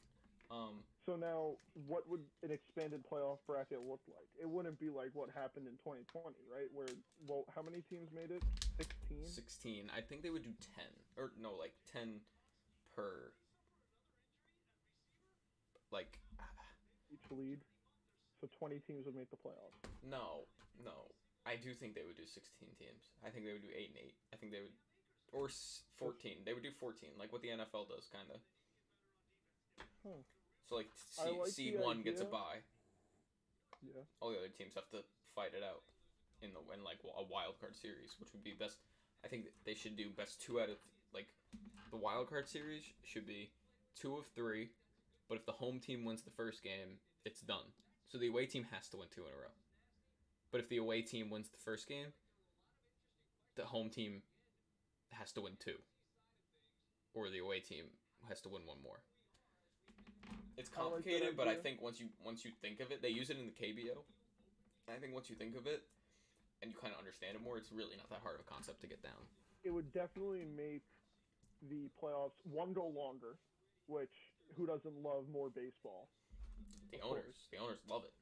So now, what would an expanded playoff bracket look like? It wouldn't be like what happened in 2020, right? How many teams made it? 16? 16. I think they would do 10. Or, no, like 10 per... Like... Each league? So 20 teams would make the playoffs? No. I do think they would do 16 teams. I think they would do 8 and 8. I think they would... Or 14. They would do 14, like what the NFL does, kind of. Huh. So, like, seed 1 gets a bye. Yeah. All the other teams have to fight it out in a wild card series, which would be best. I think they should do best 2 out of... Like, the wild card series should be 2 of 3, but if the home team wins the first game, it's done. So the away team has to win 2 in a row. But if the away team wins the first game, the home team has to win 2. Or the away team has to win 1 more. It's complicated, but I think once you think of it, they use it in the KBO. And I think once you think of it, and you kind of understand it more, it's really not that hard of a concept to get down. It would definitely make the playoffs go longer, which who doesn't love more baseball? The owners love it.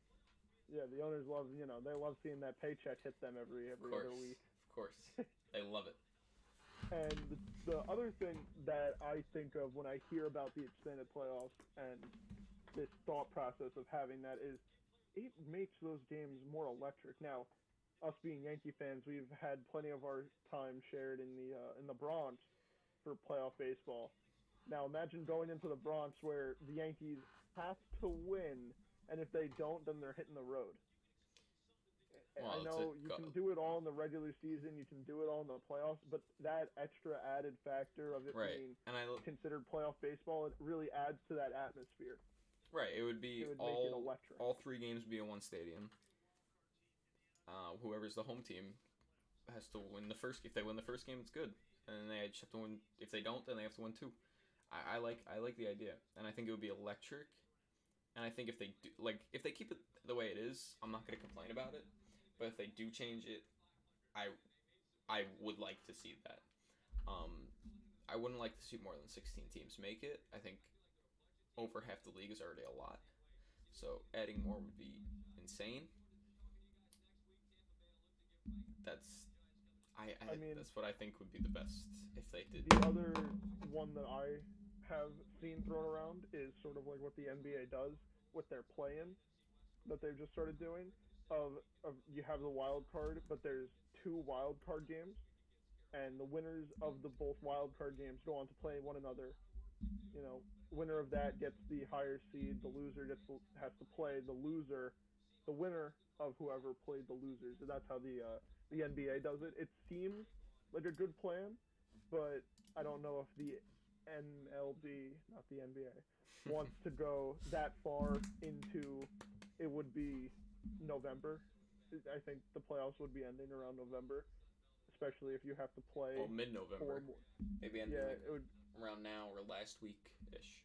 Yeah, the owners love they love seeing that paycheck hit them every other week. Of course, they love it. And the other thing that I think of when I hear about the expanded playoffs and this thought process of having that is it makes those games more electric. Now, us being Yankee fans, we've had plenty of our time shared in the Bronx for playoff baseball. Now, imagine going into the Bronx where the Yankees have to win, and if they don't, then they're hitting the road. Well, I know you can do it all in the regular season, you can do it all in the playoffs, but that extra added factor of it being considered playoff baseball, it really adds to that atmosphere. Right, it would make it electric. All 3 games would be in one stadium. Whoever's the home team has to win the first. If they win the first game, it's good, and they just have to win. If they don't, then they have to win 2. I like the idea, and I think it would be electric. And I think if they keep it the way it is, I'm not going to complain about it. But if they do change it, I I would like to see that. I wouldn't like to see more than 16 teams make it. I think over half the league is already a lot. So adding more would be insane. That's I mean, that's what I think would be the best if they did. the other one that I have seen thrown around is sort of like what the NBA does with their play-in that they've just started doing. Of you have the wild card, but there's two wild card games, and the winners of the both wild card games go on to play one another. You know, winner of that gets the higher seed. The loser has to play the winner of whoever played the losers. And that's how the NBA does it. It seems like a good plan, but I don't know if the MLB, not the NBA, wants to go that far into. It would be November. I think the playoffs would be ending around November, especially if you have to play Well, mid-November, more. maybe ending Yeah, like it would. around now or last week ish.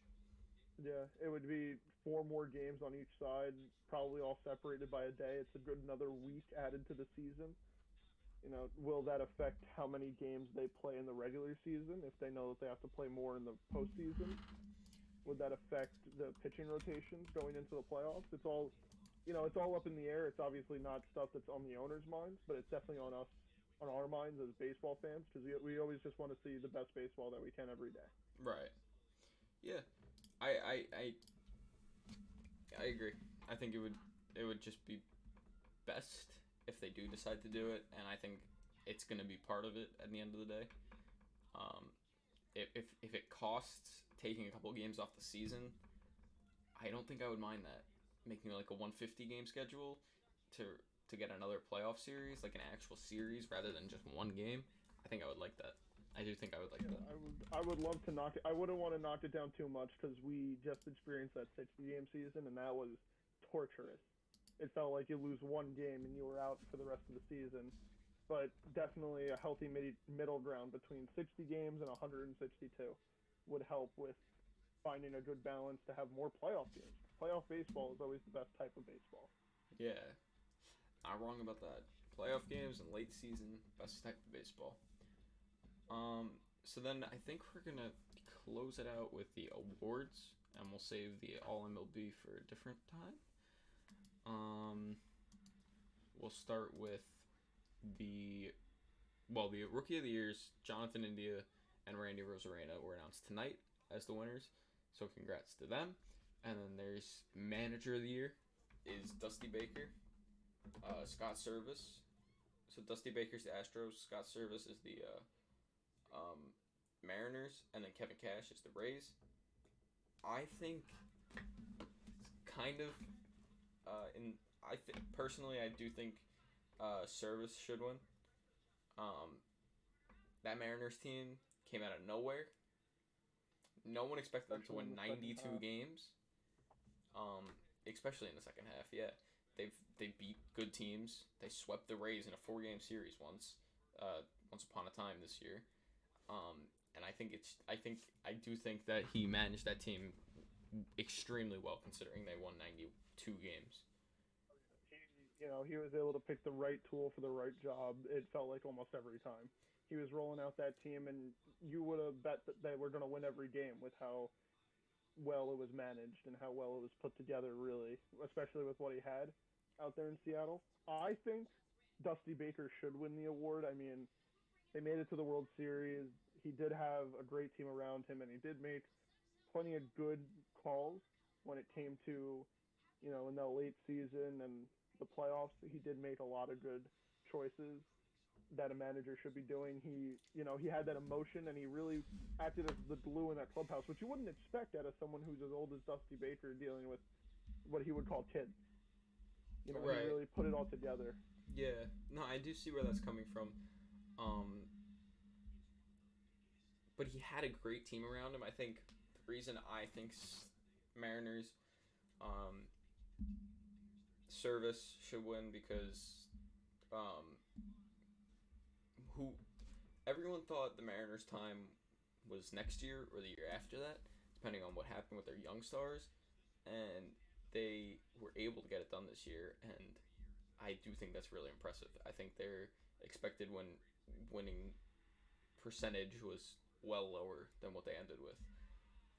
Yeah, it would be four more games on each side, probably all separated by a day. It's a good another week added to the season. You know, will that affect how many games they play in the regular season if they know that they have to play more in the postseason? Would that affect the pitching rotations going into the playoffs? It's all, it's all up in the air. It's obviously not stuff that's on the owners' minds, but it's definitely on us, on our minds as baseball fans, because we always just want to see the best baseball that we can every day. Right. Yeah. I I I I agree. I think it would just be best if they do decide to do it, and I think it's gonna be part of it at the end of the day. Um, if it costs taking a couple games off the season, I don't think I would mind that. Making like a 150 game schedule to to get another playoff series, like an actual series rather than just one game. I think I would like that. I do think I would like Yeah, that. I would love to knock it. I wouldn't want to knock it down too much because we just experienced that 60-game season, and that was torturous. It felt like you lose one game and you were out for the rest of the season. But definitely a healthy middle ground between 60 games and 162 would help with finding a good balance to have more playoff games. Playoff baseball is always the best type of baseball. Yeah, not wrong about that. Playoff games and late season, best type of baseball. So then I think we're gonna close it out with the awards, and we'll save the All MLB for a different time. We'll start with the the Rookie of the Years, Jonathan India and Randy Rosarena were announced tonight as the winners. So congrats to them. And then there's Manager of the Year is Dusty Baker, Scott Service. So Dusty Baker's the Astros, Scott Service is the Mariners, and then Kevin Cash is the Rays. I think kind of personally I do think Service should win. That Mariners team came out of nowhere. No one expected them to win 92 games. Especially in the second half. Yeah, they beat good teams. They swept the Rays in a 4-game series once upon a time this year. And I do think that he managed that team extremely well considering they won 92 games. He was able to pick the right tool for the right job. It felt like almost every time. He was rolling out that team, and you would have bet that they were going to win every game with how well it was managed and how well it was put together, really, especially with what he had out there in Seattle. I think Dusty Baker should win the award. I mean, they made it to the World Series. He did have a great team around him, and he did make plenty of good calls when it came to, in the late season and the playoffs. He did make a lot of good choices that a manager should be doing. He had that emotion, and he really acted as the glue in that clubhouse, which you wouldn't expect out of someone who's as old as Dusty Baker dealing with what he would call kids. Right. He really put it all together. Yeah. No, I do see where that's coming from. But he had a great team around him. I think the reason I think Mariners Service should win because everyone thought the Mariners' time was next year or the year after that, depending on what happened with their young stars, and they were able to get it done this year. And I do think that's really impressive. I think their expected winning percentage was well lower than what they ended with.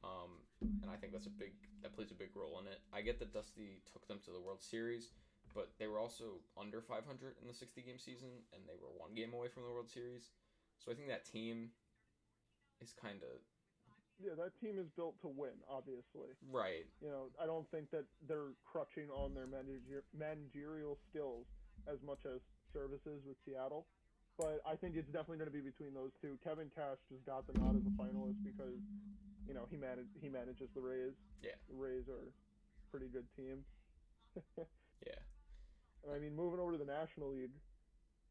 And I think that plays a big role in it. I get that Dusty took them to the World Series, but they were also under 500 in the 60-game season, and they were 1 game away from the World Series. So I think that team is kind of... Yeah, that team is built to win, obviously. Right. I don't think that they're crutching on their managerial skills as much as services with Seattle. But I think it's definitely going to be between those two. Kevin Cash just got the nod as a finalist because, he manages the Rays. Yeah. The Rays are a pretty good team. Yeah. And I mean, moving over to the National League,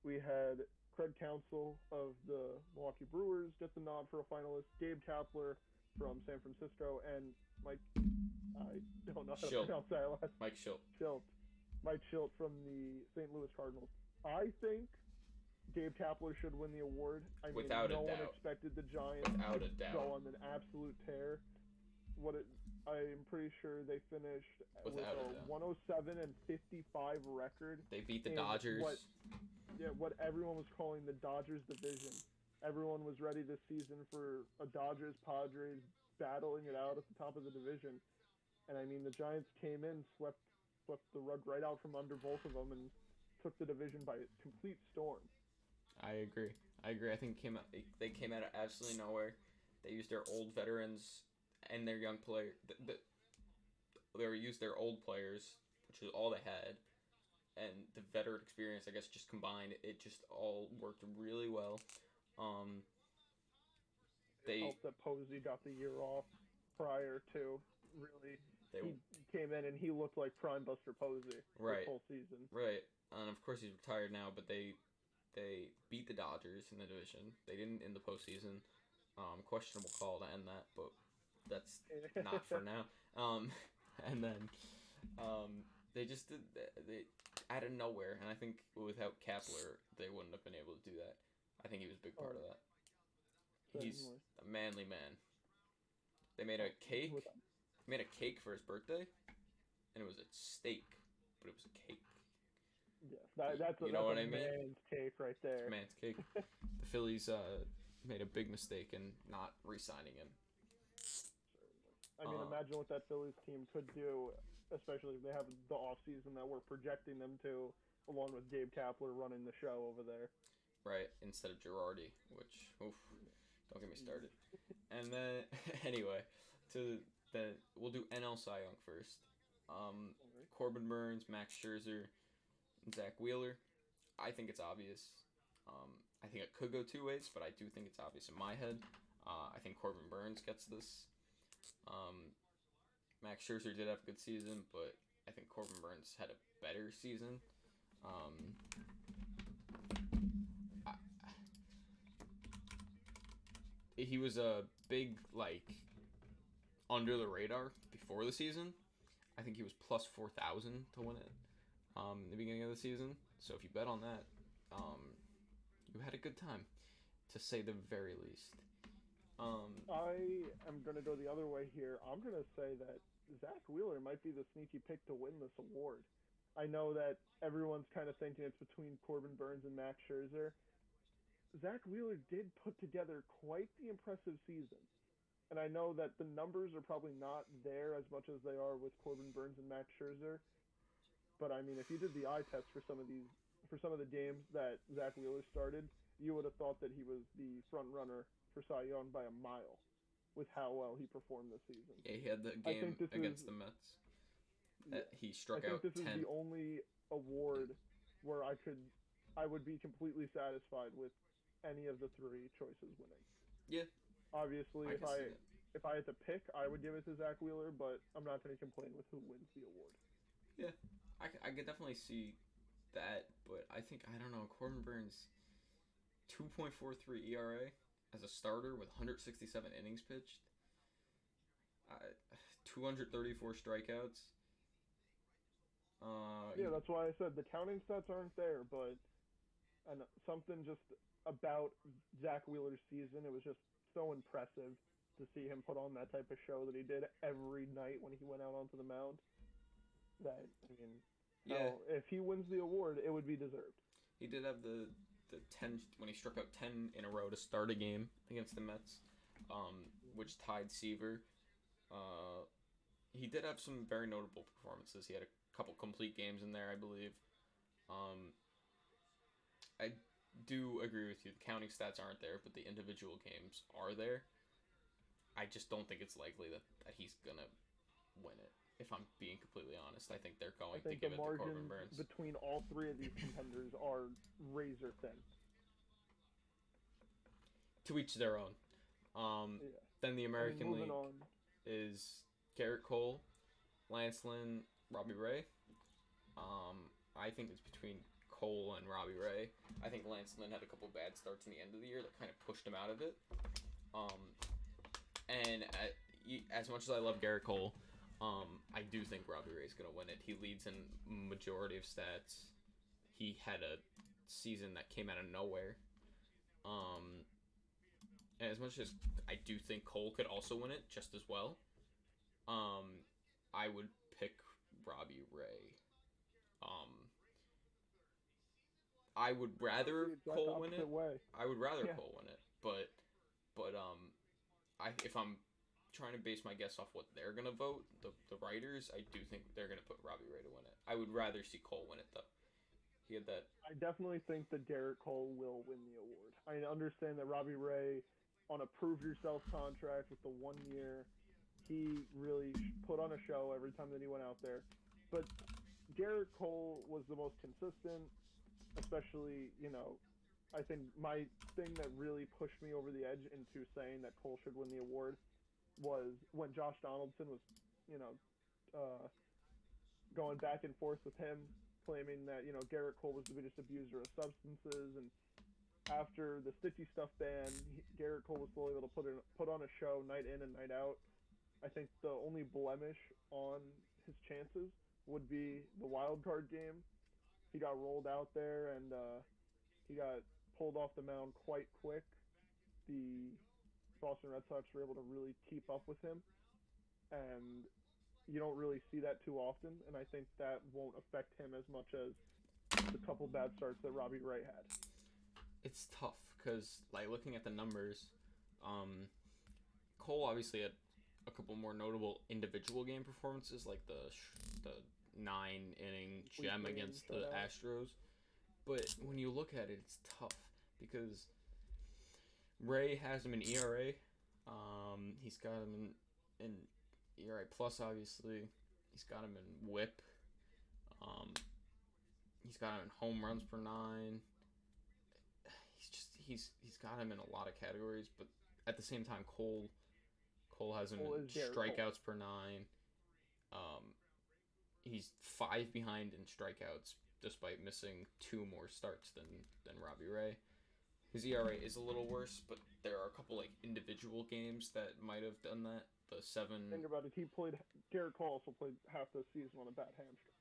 we had Craig Counsell of the Milwaukee Brewers get the nod for a finalist. Gabe Kapler from San Francisco, and Mike, I don't know how to pronounce that last. Mike Schilt. Mike Schilt from the St. Louis Cardinals. I think Gabe Kapler should win the award. I mean, no one expected the Giants to go on an absolute tear. I'm pretty sure they finished with a 107 and 55 record. They beat the Dodgers. What everyone was calling the Dodgers division. Everyone was ready this season for a Dodgers-Padres battling it out at the top of the division. And, I mean, the Giants came in, swept the rug right out from under both of them, and took the division by a complete storm. I agree. I think they came out of absolutely nowhere. They used their old veterans and their young players. They used their old players, which is all they had, and the veteran experience, I guess, just combined. It just all worked really well. They helped that Posey got the year off prior to really. He came in and he looked like prime Buster Posey this whole season. Right, and of course he's retired now, but they beat the Dodgers in the division. They didn't in the postseason. Questionable call to end that, but that's not for now. And then they just did they out of nowhere, and I think without Kapler they wouldn't have been able to do that. I think he was a big part of that. He's a manly man. They made a cake. He made a cake for his birthday, and it was a steak, but it was a cake. Yeah, that's what I mean? Man's cake right there. It's man's cake. The Phillies made a big mistake in not re-signing him. I mean, imagine what that Phillies team could do, especially if they have the offseason that we're projecting them to, along with Gabe Kapler running the show over there. Right, instead of Girardi, which, oof, don't get me started. And then, anyway, we'll do NL Cy Young first. Corbin Burns, Max Scherzer, and Zach Wheeler. I think it's obvious. I think it could go two ways, but I do think it's obvious in my head. I think Corbin Burns gets this. Max Scherzer did have a good season, but I think Corbin Burns had a better season. He was a big, under the radar before the season. I think he was plus 4,000 to win it in the beginning of the season. So if you bet on that, you had a good time, to say the very least. I am going to go the other way here. I'm going to say that Zach Wheeler might be the sneaky pick to win this award. I know that everyone's kind of thinking it's between Corbin Burns and Max Scherzer. Zach Wheeler did put together quite the impressive season. And I know that the numbers are probably not there as much as they are with Corbin Burns and Max Scherzer. But I mean, if you did the eye test for some of the games that Zach Wheeler started, you would have thought that he was the front runner for Cy Young by a mile with how well he performed this season. Yeah, he had the game against the Mets. He struck out 10. I think this is the only award where I would be completely satisfied with any of the three choices winning. Yeah. Obviously, if I had to pick, I would give it to Zach Wheeler, but I'm not going to complain with who wins the award. Yeah, I could definitely see that, but I don't know, Corbin Burns, 2.43 ERA as a starter with 167 innings pitched, 234 strikeouts. Yeah, that's why I said the counting stats aren't there, but something just about Zach Wheeler's season, it was just so impressive to see him put on that type of show that he did every night when he went out onto the mound. That, I mean, Yeah, Now, if he wins the award, it would be deserved. he did have the 10 when he struck out 10 in a row to start a game against the Mets, which tied Seaver. He did have some very notable performances. He had a couple complete games in there, I believe. I do agree with you. The counting stats aren't there, but the individual games are there. I just don't think it's likely that he's gonna win it. If I'm being completely honest, I think they're going to give it to Corbin Burns. Between all three of these contenders are razor thin. To each their own. Then the American League is Garrett Cole, Lance Lynn, Robbie Ray. I think it's between Cole and Robbie Ray. I think Lance Lynn had a couple bad starts in the end of the year that kind of pushed him out of it. And as much as I love Garrett Cole, I do think Robbie Ray's going to win it. He leads in majority of stats. He had a season that came out of nowhere. And as much as I do think Cole could also win it just as well, I would pick Robbie Ray. I would rather Cole win it. I would rather Cole win it, but if I'm trying to base my guess off what they're gonna vote, the writers, I do think they're gonna put Robbie Ray to win it. I would rather see Cole win it though. He had that. I definitely think that Garrett Cole will win the award. I understand that Robbie Ray, on a prove yourself contract with the 1 year, he really put on a show every time that he went out there. But Garrett Cole was the most consistent, especially, I think my thing that really pushed me over the edge into saying that Cole should win the award was when Josh Donaldson was, going back and forth with him, claiming that, Garrett Cole was the biggest abuser of substances. And after the Stitchy stuff ban, Garrett Cole was slowly able to put on a show night in and night out. I think the only blemish on his chances would be the wild card game. He got rolled out there and he got pulled off the mound quite quick. The Boston Red Sox were able to really keep up with him, and you don't really see that too often, and I think that won't affect him as much as the couple bad starts that Robbie Ray had. It's tough because, looking at the numbers, Cole obviously had a couple more notable individual game performances, like the 9-inning gem against the Astros. But when you look at it, it's tough because Ray has him in ERA. He's got him in ERA plus, obviously. He's got him in WHIP. He's got him in home runs per 9. He's got him in a lot of categories, but at the same time, Cole has him in strikeouts per 9. He's 5 behind in strikeouts, despite missing 2 more starts than Robbie Ray. His ERA is a little worse, but there are a couple individual games that might have done that. The 7. Think about it. Garrett Cole also played half the season on a bad hamstring.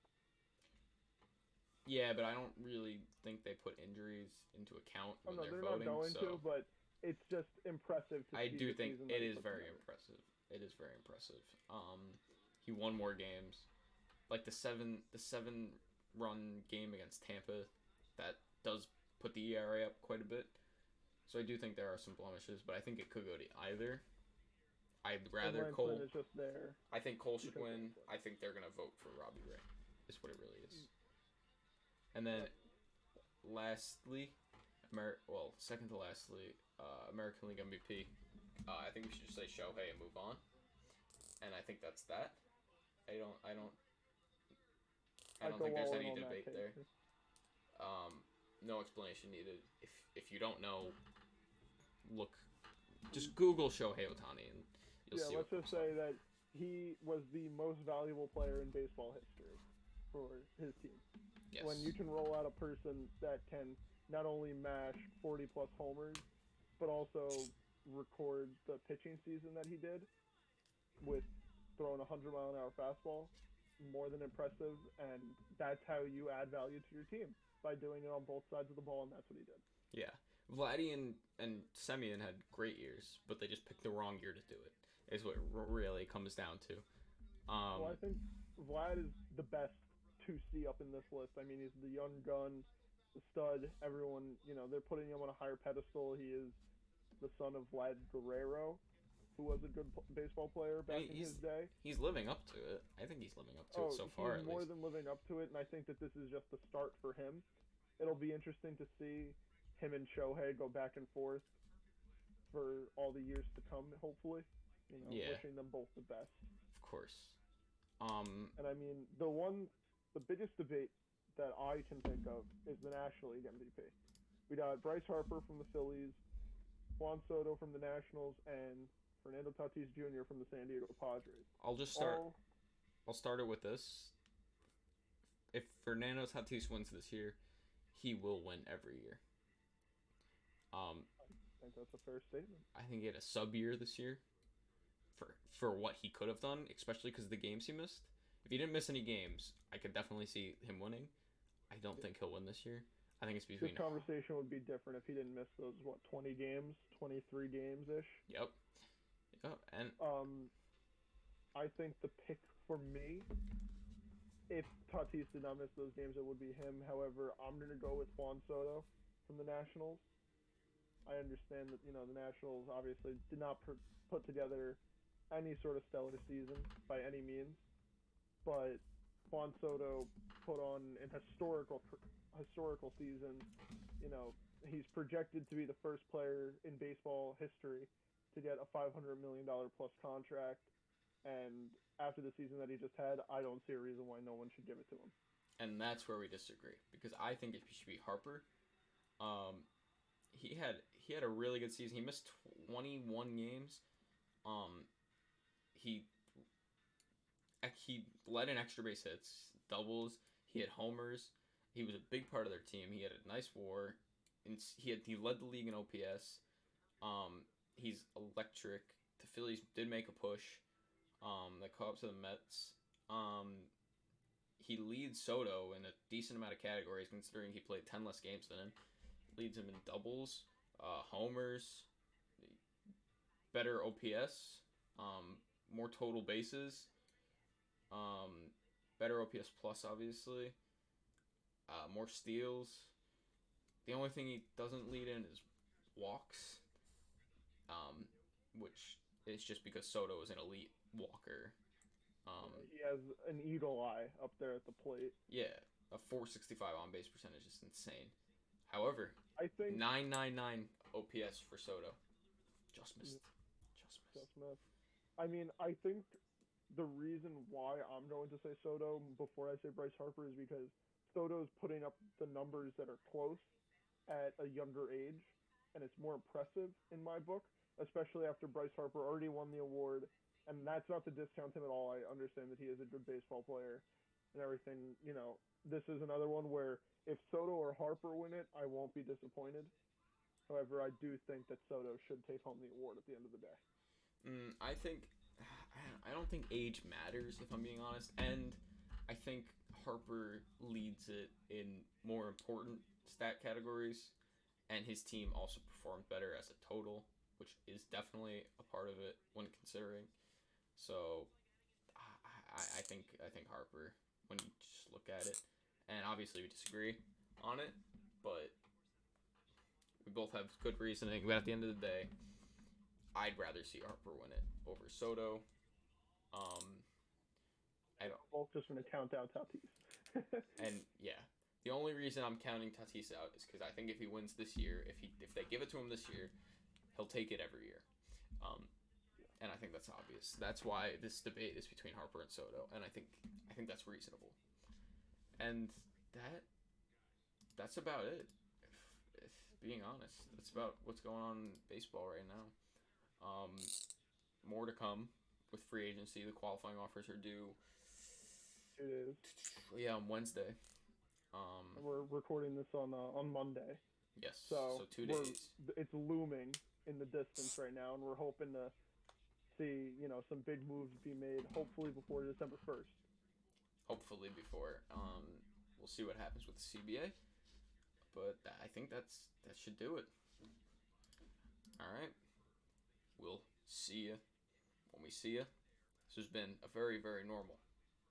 Yeah, but I don't really think they put injuries into account when they're not voting. going to, but it's just impressive to see. I do think it is very impressive. It is very impressive. He won more games. Like the 7-run game against Tampa, that does put the ERA up quite a bit. So I do think there are some blemishes, but I think it could go to either. I'd rather Cole. Is just there. I think Cole should win. I think they're gonna vote for Robbie Ray. Is what it really is. And then, lastly, second to lastly, American League MVP. I think we should just say Shohei and move on. And I think that's that. I don't think there's any debate there. No explanation needed. If you don't know, just Google Shohei Ohtani and you'll see. Yeah, let's just say that he was the most valuable player in baseball history for his team. Yes. When you can roll out a person that can not only mash 40-plus homers, but also record the pitching season that he did with throwing a 100-mile-an-hour fastball, more than impressive, and that's how you add value to your team, by doing it on both sides of the ball, and that's what he did. Yeah. Vladdy and Semien had great years, but they just picked the wrong year to do it, is what it really comes down to. Well, I think Vlad is the best to see up in this list. I mean, he's the young gun, the stud. Everyone, they're putting him on a higher pedestal. He is the son of Vlad Guerrero, who was a good baseball player back in his day. He's living up to it. I think he's living up to it so far. He's more than living up to it, and I think that this is just the start for him. It'll be interesting to see him and Shohei go back and forth for all the years to come, hopefully. Wishing them both the best. Of course. And I mean, the biggest debate that I can think of is the National League MVP. We got Bryce Harper from the Phillies, Juan Soto from the Nationals, and Fernando Tatis Jr. from the San Diego Padres. I'll start it with this. If Fernando Tatis wins this year, he will win every year. I think that's a fair statement. I think he had a sub year this year for what he could have done, especially because of the games he missed. If he didn't miss any games, I could definitely see him winning. I don't think he'll win this year. I think it's between... This conversation would be different if he didn't miss those, 20 games? 23 games-ish? Yep. And... I think the pick for me, if Tatis did not miss those games, it would be him. However, I'm going to go with Juan Soto from the Nationals. I understand that, the Nationals obviously did not put together any sort of stellar season by any means, but Juan Soto put on an historical season. He's projected to be the first player in baseball history to get a $500 million plus contract, and after the season that he just had, I don't see a reason why no one should give it to him. And that's where we disagree, because I think it should be Harper. He had a really good season. He missed 21 games. He led in extra base hits, doubles. He had homers. He was a big part of their team. He had a nice WAR. And he led the league in OPS. He's electric. The Phillies did make a push. They caught up to the Mets. He leads Soto in a decent amount of categories, considering he played 10 less games than him. Leads him in doubles, homers, better OPS, more total bases, better OPS plus, obviously, more steals. The only thing he doesn't lead in is walks, which is just because Soto is an elite walker. He has an eagle eye up there at the plate. Yeah, a 465 on base percentage is insane. However, I think 999 OPS for Soto. Just missed. I mean, I think the reason why I'm going to say Soto before I say Bryce Harper is because Soto's putting up the numbers that are close at a younger age, and it's more impressive in my book, especially after Bryce Harper already won the award. And that's not to discount him at all. I understand that he is a good baseball player and everything. This is another one where if Soto or Harper win it, I won't be disappointed. However, I do think that Soto should take home the award at the end of the day. I don't think age matters, if I'm being honest. And I think Harper leads it in more important stat categories. And his team also performed better as a total, which is definitely a part of it when considering. So, I think Harper, when you just look at it, and obviously we disagree on it, but we both have good reasoning. But at the end of the day, I'd rather see Harper win it over Soto. Both just going to count out Tatis. And yeah, the only reason I'm counting Tatis out is because I think if he wins this year, if they give it to him this year, he'll take it every year. And I think that's obvious. That's why this debate is between Harper and Soto, and I think that's reasonable. And that's about it. If being honest, that's about what's going on in baseball right now. More to come with free agency. The qualifying offers are due. 2 days. Yeah, on Wednesday. And we're recording this on Monday. Yes. So 2 days. It's looming in the distance right now, and we're hoping to see some big moves be made. Hopefully before December 1st. Hopefully before. We'll see what happens with the CBA, but I think that should do it. All right. We'll see you when we see you. This has been a very, very normal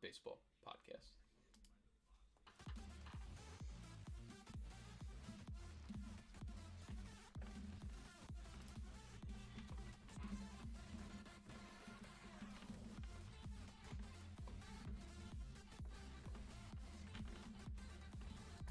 baseball podcast.